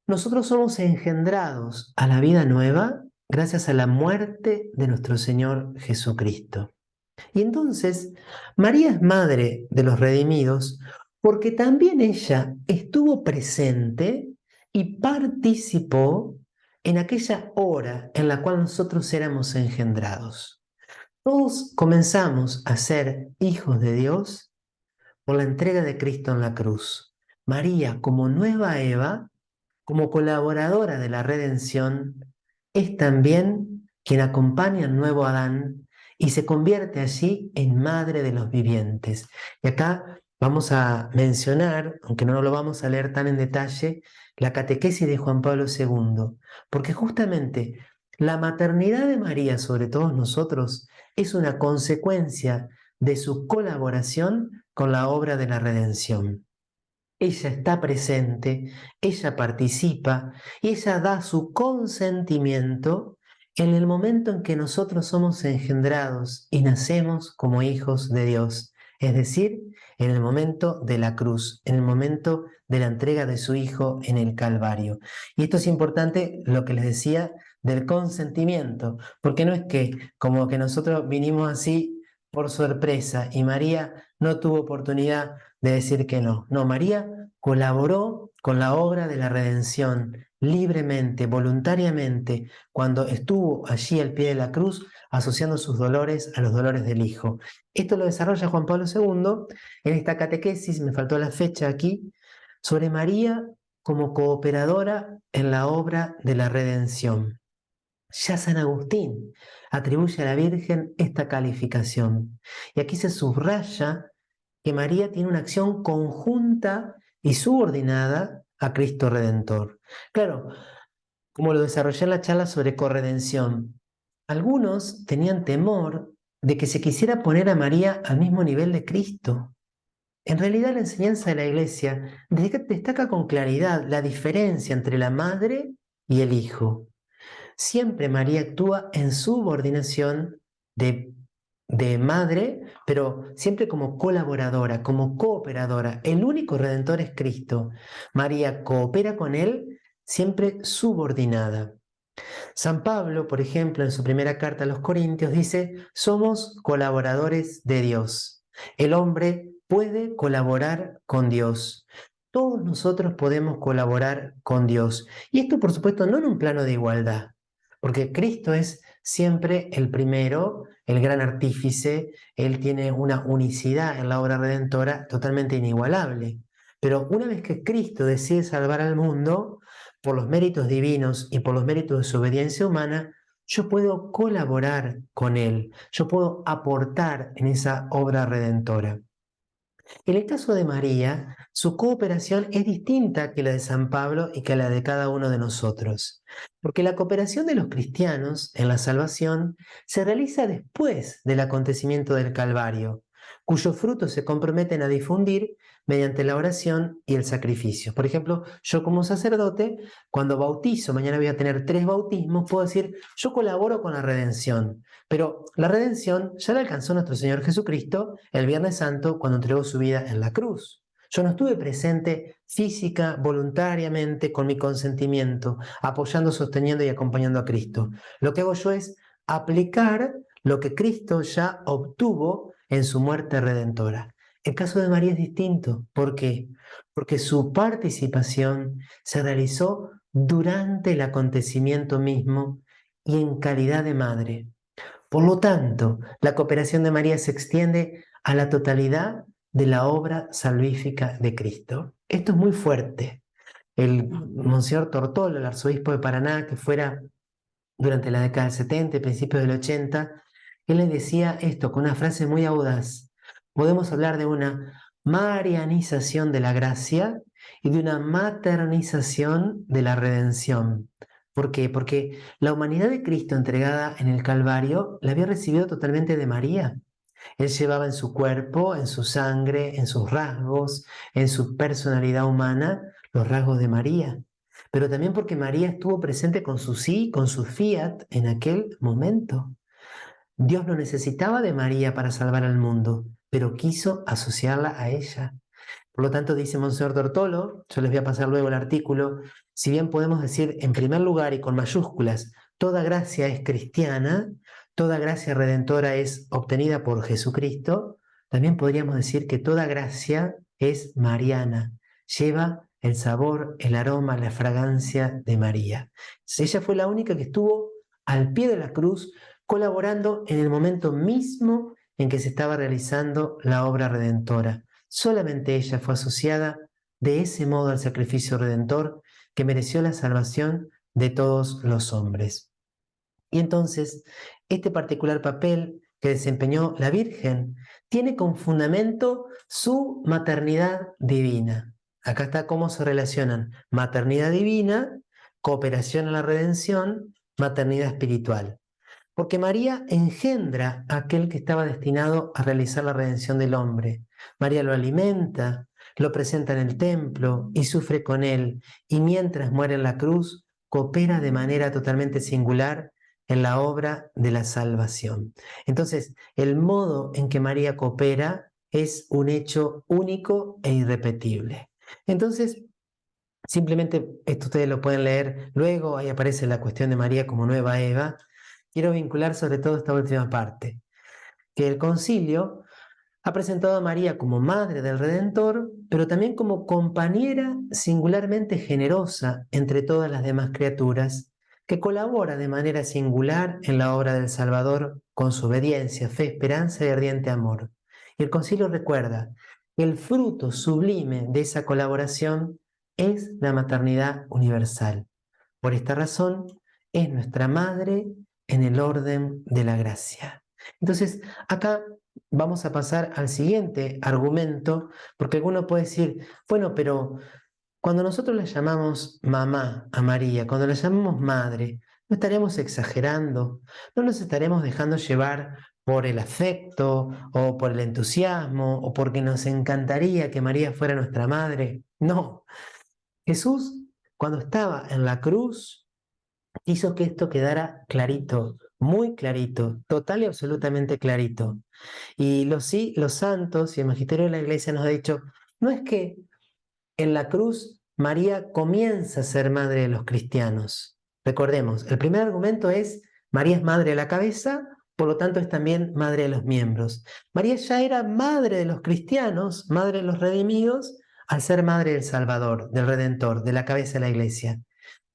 Speaker 1: nosotros somos engendrados a la vida nueva gracias a la muerte de nuestro Señor Jesucristo. Y entonces, María es madre de los redimidos porque también ella estuvo presente y participó en aquella hora en la cual nosotros éramos engendrados. Todos comenzamos a ser hijos de Dios por la entrega de Cristo en la cruz. María, como nueva Eva, como colaboradora de la redención, es también quien acompaña al nuevo Adán y se convierte allí en madre de los vivientes. Y acá vamos a mencionar, aunque no lo vamos a leer tan en detalle, la catequesis de Juan Pablo II, porque justamente la maternidad de María sobre todos nosotros es una consecuencia de su colaboración con la obra de la redención. Ella está presente, ella participa y ella da su consentimiento en el momento en que nosotros somos engendrados y nacemos como hijos de Dios, es decir, en el momento de la cruz, en el momento de la entrega de su Hijo en el Calvario. Y esto es importante, lo que les decía, del consentimiento, porque no es que como que nosotros vinimos así por sorpresa y María no tuvo oportunidad de decir que no. No, María colaboró con la obra de la redención libremente, voluntariamente, cuando estuvo allí al pie de la cruz, asociando sus dolores a los dolores del Hijo. Esto lo desarrolla Juan Pablo II en esta catequesis, me faltó la fecha aquí, sobre María como cooperadora en la obra de la redención. Ya San Agustín atribuye a la Virgen esta calificación. Y aquí se subraya que María tiene una acción conjunta y subordinada a Cristo Redentor. Claro, como lo desarrollé en la charla sobre corredención, algunos tenían temor de que se quisiera poner a María al mismo nivel de Cristo. En realidad la enseñanza de la Iglesia destaca con claridad la diferencia entre la madre y el hijo. Siempre María actúa en subordinación de, de madre, pero siempre como colaboradora, como cooperadora. El único redentor es Cristo. María coopera con él, siempre subordinada. San Pablo, por ejemplo, en su primera carta a los Corintios dice, somos colaboradores de Dios. El hombre puede colaborar con Dios. Todos nosotros podemos colaborar con Dios. Y esto, por supuesto, no en un plano de igualdad, porque Cristo es siempre el primero, el gran artífice. Él tiene una unicidad en la obra redentora totalmente inigualable. Pero una vez que Cristo decide salvar al mundo, por los méritos divinos y por los méritos de su obediencia humana, yo puedo colaborar con Él, yo puedo aportar en esa obra redentora. En el caso de María, su cooperación es distinta que la de San Pablo y que la de cada uno de nosotros, porque la cooperación de los cristianos en la salvación se realiza después del acontecimiento del Calvario, cuyos frutos se comprometen a difundir mediante la oración y el sacrificio. Por ejemplo, yo como sacerdote, cuando bautizo, mañana voy a tener 3 bautismos, puedo decir, yo colaboro con la redención. Pero la redención ya la alcanzó nuestro Señor Jesucristo el Viernes Santo cuando entregó su vida en la cruz. Yo no estuve presente física, voluntariamente, con mi consentimiento, apoyando, sosteniendo y acompañando a Cristo. Lo que hago yo es aplicar lo que Cristo ya obtuvo en su muerte redentora. El caso de María es distinto. ¿Por qué? Porque su participación se realizó durante el acontecimiento mismo y en calidad de madre. Por lo tanto, la cooperación de María se extiende a la totalidad de la obra salvífica de Cristo. Esto es muy fuerte. El Monseñor Tortolo, el arzobispo de Paraná, que fuera durante la década del 70 y principios del 80, él le decía esto con una frase muy audaz. Podemos hablar de una marianización de la gracia y de una maternización de la redención. ¿Por qué? Porque la humanidad de Cristo entregada en el Calvario la había recibido totalmente de María. Él llevaba en su cuerpo, en su sangre, en sus rasgos, en su personalidad humana, los rasgos de María. Pero también porque María estuvo presente con su sí, con su fiat en aquel momento. Dios no necesitaba de María para salvar al mundo, pero quiso asociarla a ella. Por lo tanto, dice Monseñor Tortolo, yo les voy a pasar luego el artículo, si bien podemos decir en primer lugar y con mayúsculas, toda gracia es cristiana, toda gracia redentora es obtenida por Jesucristo, también podríamos decir que toda gracia es mariana, lleva el sabor, el aroma, la fragancia de María. Ella fue la única que estuvo al pie de la cruz colaborando en el momento mismo en que se estaba realizando la obra redentora. Solamente ella fue asociada de ese modo al sacrificio redentor que mereció la salvación de todos los hombres. Y entonces, este particular papel que desempeñó la Virgen tiene como fundamento su maternidad divina. Acá está cómo se relacionan maternidad divina, cooperación a la redención, maternidad espiritual. Porque María engendra a aquel que estaba destinado a realizar la redención del hombre. María lo alimenta, lo presenta en el templo y sufre con él, y mientras muere en la cruz, coopera de manera totalmente singular en la obra de la salvación. Entonces, el modo en que María coopera es un hecho único e irrepetible. Entonces, simplemente esto ustedes lo pueden leer luego, ahí aparece la cuestión de María como nueva Eva. Quiero vincular sobre todo esta última parte, que el concilio ha presentado a María como madre del Redentor, pero también como compañera singularmente generosa entre todas las demás criaturas, que colabora de manera singular en la obra del Salvador con su obediencia, fe, esperanza y ardiente amor. Y el concilio recuerda que el fruto sublime de esa colaboración es la maternidad universal. Por esta razón, es nuestra madre en el orden de la gracia. Entonces, acá vamos a pasar al siguiente argumento, porque alguno puede decir, bueno, pero cuando nosotros la llamamos mamá a María, cuando la llamamos madre, no estaremos exagerando, no nos estaremos dejando llevar por el afecto o por el entusiasmo o porque nos encantaría que María fuera nuestra madre. No, Jesús, cuando estaba en la cruz, hizo que esto quedara clarito, muy clarito, total y absolutamente clarito. Y los santos y el magisterio de la iglesia nos ha dicho, no es que en la cruz María comienza a ser madre de los cristianos. Recordemos, el primer argumento es, María es madre de la cabeza, por lo tanto es también madre de los miembros. María ya era madre de los cristianos, madre de los redimidos, al ser madre del Salvador, del Redentor, de la cabeza de la iglesia.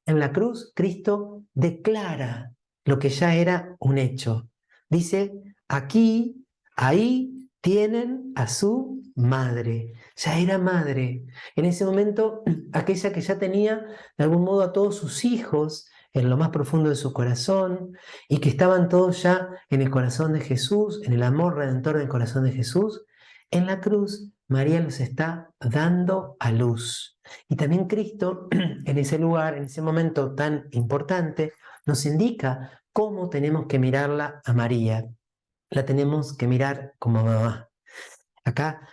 Speaker 1: En la cruz, Cristo declara lo que ya era un hecho. Dice, aquí, ahí tienen a su madre. Ya era madre. En ese momento, aquella que ya tenía de algún modo a todos sus hijos en lo más profundo de su corazón y que estaban todos ya en el corazón de Jesús, en el amor redentor del corazón de Jesús, en la cruz María los está dando a luz. Y también Cristo, en ese lugar, en ese momento tan importante, nos indica cómo tenemos que mirarla a María. La tenemos que mirar como mamá. Acá,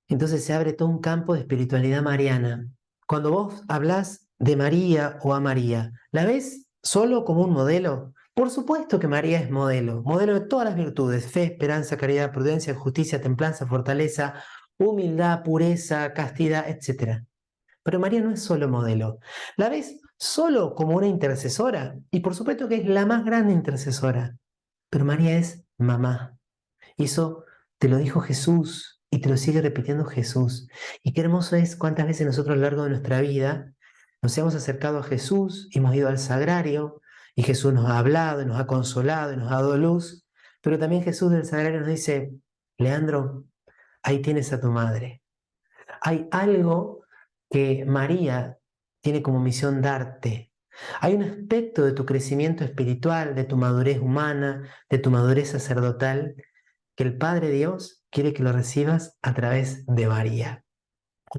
Speaker 1: entonces se abre todo un campo de espiritualidad mariana. Cuando vos hablas de María o a María, ¿la ves solo como un modelo? Por supuesto que María es modelo, modelo de todas las virtudes, fe, esperanza, caridad, prudencia, justicia, templanza, fortaleza, humildad, pureza, castidad, etc. Pero María no es solo modelo. La ves solo como una intercesora, y por supuesto que es la más grande intercesora, pero María es mamá. Y eso te lo dijo Jesús y te lo sigue repitiendo Jesús. Y qué hermoso es cuántas veces nosotros a lo largo de nuestra vida nos hemos acercado a Jesús, hemos ido al sagrario y Jesús nos ha hablado, y nos ha consolado y nos ha dado luz. Pero también Jesús del sagrario nos dice, Leandro, ahí tienes a tu madre. Hay algo que María tiene como misión darte. Hay un aspecto de tu crecimiento espiritual, de tu madurez humana, de tu madurez sacerdotal, que el Padre Dios quiere que lo recibas a través de María.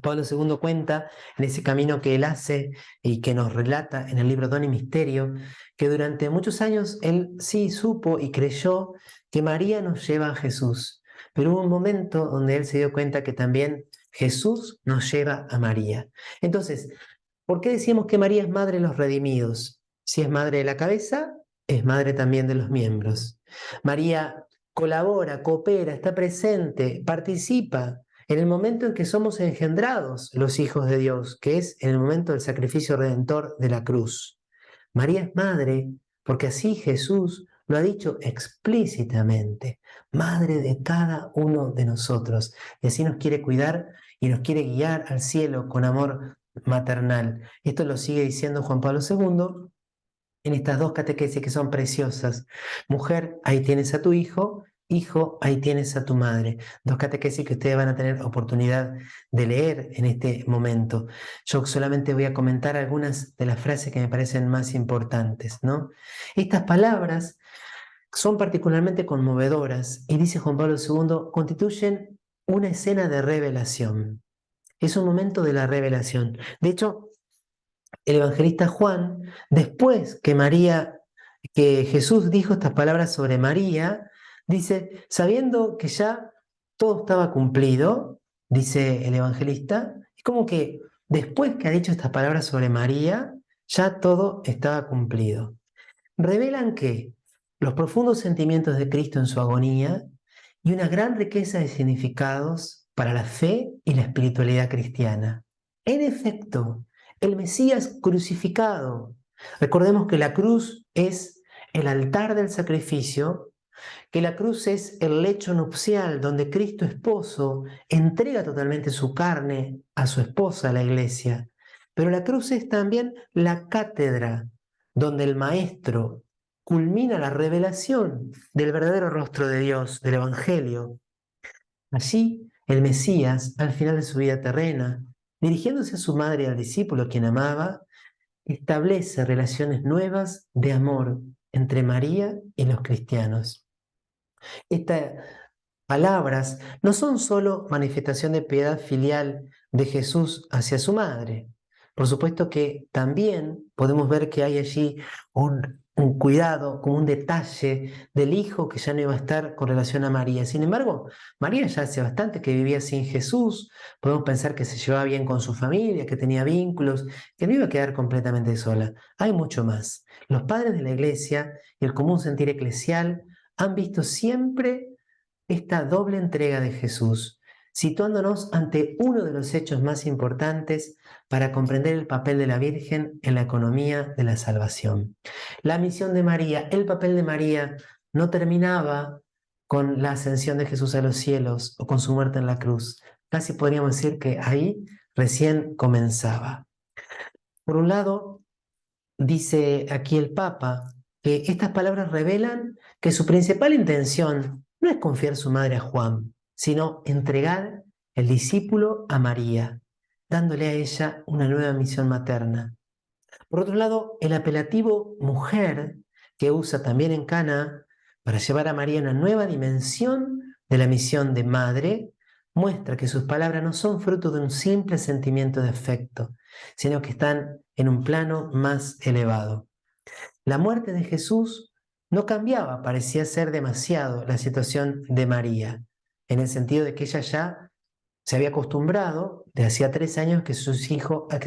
Speaker 1: Pablo II cuenta en ese camino que él hace y que nos relata en el libro Don y Misterio, que durante muchos años él sí supo y creyó que María nos lleva a Jesús, pero hubo un momento donde él se dio cuenta que también Jesús nos lleva a María. Entonces, ¿por qué decimos que María es madre de los redimidos? Si es madre de la cabeza, es madre también de los miembros. María colabora, coopera, está presente, participa en el momento en que somos engendrados los hijos de Dios, que es en el momento del sacrificio redentor de la cruz. María es madre porque así Jesús lo ha dicho explícitamente, madre de cada uno de nosotros. Y así nos quiere cuidar y nos quiere guiar al cielo con amor maternal. Esto lo sigue diciendo Juan Pablo II en estas dos catequesis que son preciosas. Mujer, ahí tienes a tu hijo. Hijo, ahí tienes a tu madre. Dos catequesis que ustedes van a tener oportunidad de leer en este momento. Yo solamente voy a comentar algunas de las frases que me parecen más importantes, ¿no? Estas palabras son particularmente conmovedoras y dice Juan Pablo II, constituyen una escena de revelación. Es un momento de la revelación. De hecho, el evangelista Juan, después que Jesús dijo estas palabras sobre María, dice, sabiendo que ya todo estaba cumplido, dice el evangelista, es como que después que ha dicho estas palabras sobre María, ya todo estaba cumplido. Revelan que los profundos sentimientos de Cristo en su agonía y una gran riqueza de significados para la fe y la espiritualidad cristiana. En efecto, el Mesías crucificado. Recordemos que la cruz es el altar del sacrificio, que la cruz es el lecho nupcial donde Cristo esposo entrega totalmente su carne a su esposa, la iglesia. Pero la cruz es también la cátedra donde el maestro culmina la revelación del verdadero rostro de Dios, del Evangelio. Allí, el Mesías, al final de su vida terrena, dirigiéndose a su madre y al discípulo quien amaba, establece relaciones nuevas de amor entre María y los cristianos. Estas palabras no son solo manifestación de piedad filial de Jesús hacia su madre. Por supuesto que también podemos ver que hay allí un cuidado, como un detalle del hijo que ya no iba a estar con relación a María. Sin embargo, María ya hace bastante que vivía sin Jesús. Podemos pensar que se llevaba bien con su familia, que tenía vínculos, que no iba a quedar completamente sola. Hay mucho más. Los padres de la iglesia y el común sentir eclesial han visto siempre esta doble entrega de Jesús, situándonos ante uno de los hechos más importantes para comprender el papel de la Virgen en la economía de la salvación. La misión de María, el papel de María, no terminaba con la ascensión de Jesús a los cielos o con su muerte en la cruz. Casi podríamos decir que ahí recién comenzaba. Por un lado, dice aquí el Papa que estas palabras revelan que su principal intención no es confiar su madre a Juan, sino entregar el discípulo a María, dándole a ella una nueva misión materna. Por otro lado, el apelativo mujer que usa también en Cana para llevar a María a una nueva dimensión de la misión de madre, muestra que sus palabras no son fruto de un simple sentimiento de afecto, sino que están en un plano más elevado. La muerte de Jesús no cambiaba, parecía ser demasiado la situación de María, en el sentido de que ella ya se había acostumbrado de hacía 3 años a que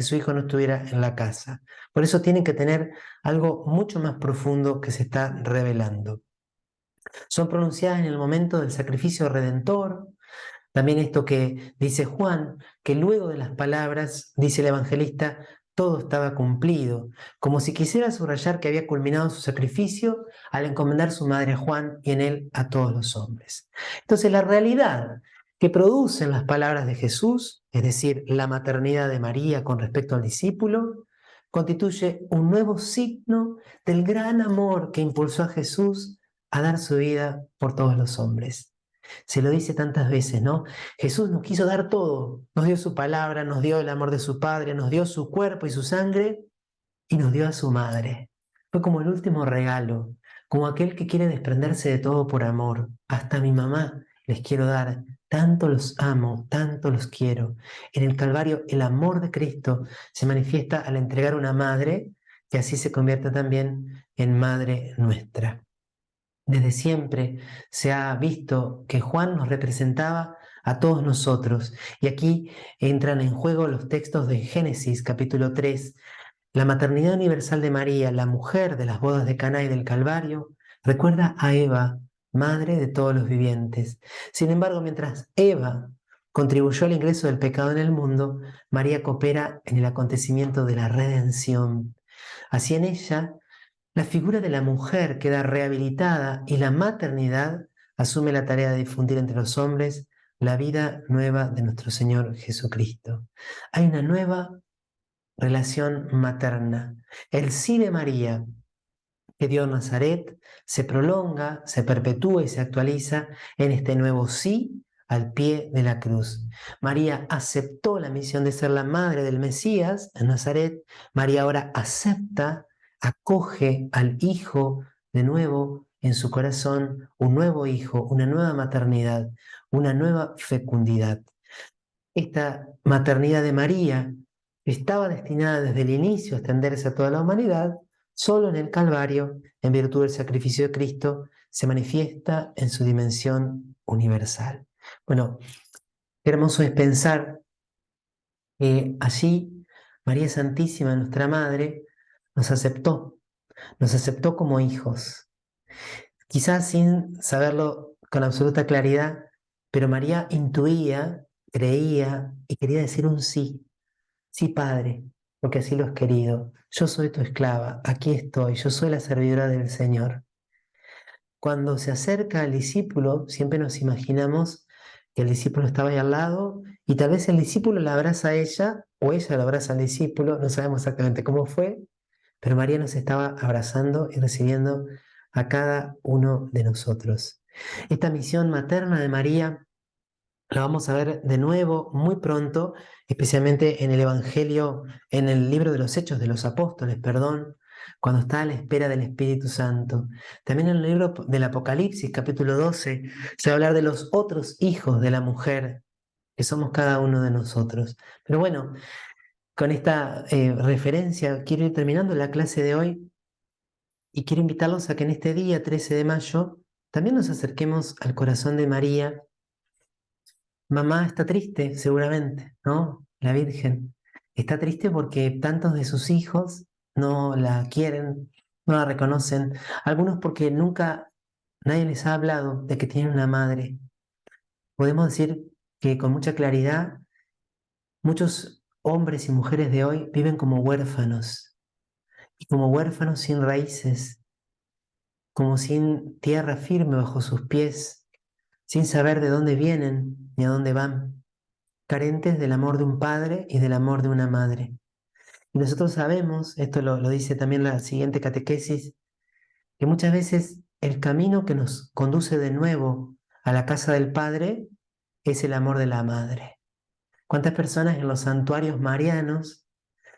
Speaker 1: su hijo no estuviera en la casa. Por eso tienen que tener algo mucho más profundo que se está revelando. Son pronunciadas en el momento del sacrificio redentor, También esto que dice Juan, que luego de las palabras, dice el evangelista, todo estaba cumplido, como si quisiera subrayar que había culminado su sacrificio al encomendar su madre a Juan y en él a todos los hombres. Entonces la realidad que producen las palabras de Jesús, es decir, la maternidad de María con respecto al discípulo, constituye un nuevo signo del gran amor que impulsó a Jesús a dar su vida por todos los hombres. Se lo dice tantas veces, ¿no? Jesús nos quiso dar todo, nos dio su palabra, nos dio el amor de su Padre, nos dio su cuerpo y su sangre y nos dio a su madre. Fue como el último regalo, como aquel que quiere desprenderse de todo por amor. Hasta a mi mamá les quiero dar, tanto los amo, tanto los quiero. En el Calvario el amor de Cristo se manifiesta al entregar una madre que así se convierte también en madre nuestra. Desde siempre se ha visto que Juan nos representaba a todos nosotros. Y aquí entran en juego los textos de Génesis capítulo 3. La maternidad universal de María, la mujer de las bodas de Caná y del Calvario, recuerda a Eva, madre de todos los vivientes. Sin embargo, mientras Eva contribuyó al ingreso del pecado en el mundo, María coopera en el acontecimiento de la redención. Así en ella la figura de la mujer queda rehabilitada y la maternidad asume la tarea de difundir entre los hombres la vida nueva de nuestro Señor Jesucristo. Hay una nueva relación materna. El sí de María que dio Nazaret se prolonga, se perpetúa y se actualiza en este nuevo sí al pie de la cruz. María aceptó la misión de ser la madre del Mesías en Nazaret. María ahora acepta, acoge al Hijo de nuevo en su corazón, un nuevo hijo, una nueva maternidad, una nueva fecundidad. Esta maternidad de María estaba destinada desde el inicio a extenderse a toda la humanidad. Solo en el Calvario, en virtud del sacrificio de Cristo, se manifiesta en su dimensión universal. Bueno, qué hermoso es pensar que allí María Santísima, nuestra Madre, nos aceptó como hijos. Quizás sin saberlo con absoluta claridad, pero María intuía, creía y quería decir un sí. Sí, Padre, porque así lo has querido. Yo soy tu esclava, aquí estoy, yo soy la servidora del Señor. Cuando se acerca al discípulo, siempre nos imaginamos que el discípulo estaba ahí al lado y tal vez el discípulo la abraza a ella o ella la abraza al discípulo, no sabemos exactamente cómo fue, pero María nos estaba abrazando y recibiendo a cada uno de nosotros. Esta misión materna de María la vamos a ver de nuevo muy pronto, especialmente en el Evangelio, en el libro de los Hechos de los Apóstoles, perdón, cuando está a la espera del Espíritu Santo. También en el libro del Apocalipsis, capítulo 12, se va a hablar de los otros hijos de la mujer, que somos cada uno de nosotros. Pero bueno, con esta referencia quiero ir terminando la clase de hoy y quiero invitarlos a que en este día 13 de mayo también nos acerquemos al corazón de María. Mamá está triste, seguramente, ¿no? La Virgen está triste porque tantos de sus hijos no la quieren, no la reconocen. Algunos porque nunca nadie les ha hablado de que tienen una madre. Podemos decir que con mucha claridad muchos hombres y mujeres de hoy viven como huérfanos y como huérfanos sin raíces, como sin tierra firme bajo sus pies, sin saber de dónde vienen ni a dónde van, carentes del amor de un padre y del amor de una madre. Y nosotros sabemos, esto lo dice también la siguiente catequesis, que muchas veces el camino que nos conduce de nuevo a la casa del Padre es el amor de la madre. ¿Cuántas personas en los santuarios marianos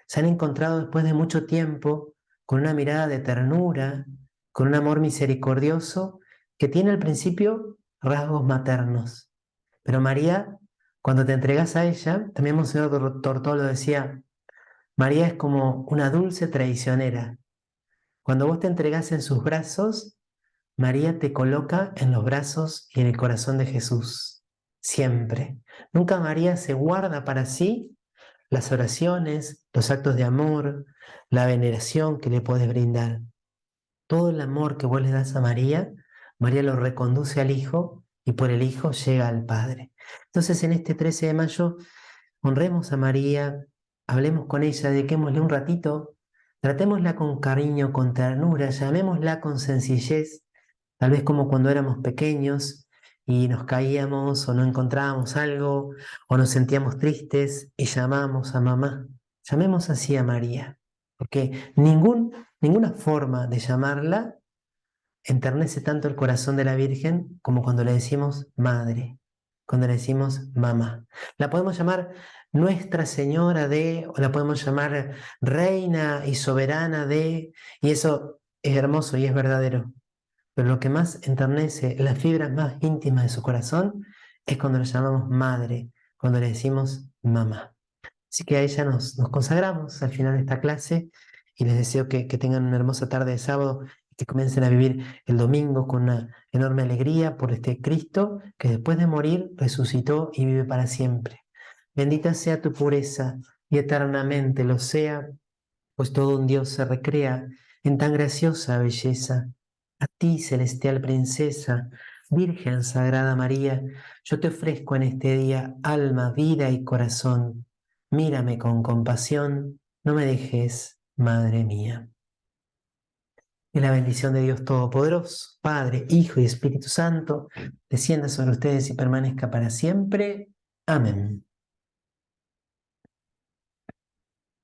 Speaker 1: se han encontrado después de mucho tiempo con una mirada de ternura, con un amor misericordioso que tiene al principio rasgos maternos? Pero María, cuando te entregas a ella, también Monseñor Tortolo decía, María es como una dulce traicionera. Cuando vos te entregás en sus brazos, María te coloca en los brazos y en el corazón de Jesús. Siempre. Nunca María se guarda para sí las oraciones, los actos de amor, la veneración que le puedes brindar. Todo el amor que vos le das a María, María lo reconduce al Hijo y por el Hijo llega al Padre. Entonces, en este 13 de mayo, honremos a María, hablemos con ella, dediquémosle un ratito, tratémosla con cariño, con ternura, llamémosla con sencillez, tal vez como cuando éramos pequeños y nos caíamos o no encontrábamos algo o nos sentíamos tristes y llamamos a mamá. Llamemos así a María, porque ninguna forma de llamarla enternece tanto el corazón de la Virgen como cuando le decimos madre, cuando le decimos mamá. La podemos llamar Nuestra Señora de, o la podemos llamar Reina y Soberana de, y eso es hermoso y es verdadero. Pero lo que más enternece las fibras más íntimas de su corazón es cuando le llamamos madre, cuando le decimos mamá. Así que a ella nos consagramos al final de esta clase y les deseo que tengan una hermosa tarde de sábado y que comiencen a vivir el domingo con una enorme alegría por este Cristo que después de morir resucitó y vive para siempre. Bendita sea tu pureza y eternamente lo sea, pues todo un Dios se recrea en tan graciosa belleza. A ti, celestial princesa, Virgen Sagrada María, yo te ofrezco en este día alma, vida y corazón. Mírame con compasión, no me dejes, Madre mía. Y la bendición de Dios Todopoderoso, Padre, Hijo y Espíritu Santo, descienda sobre ustedes y permanezca para siempre. Amén.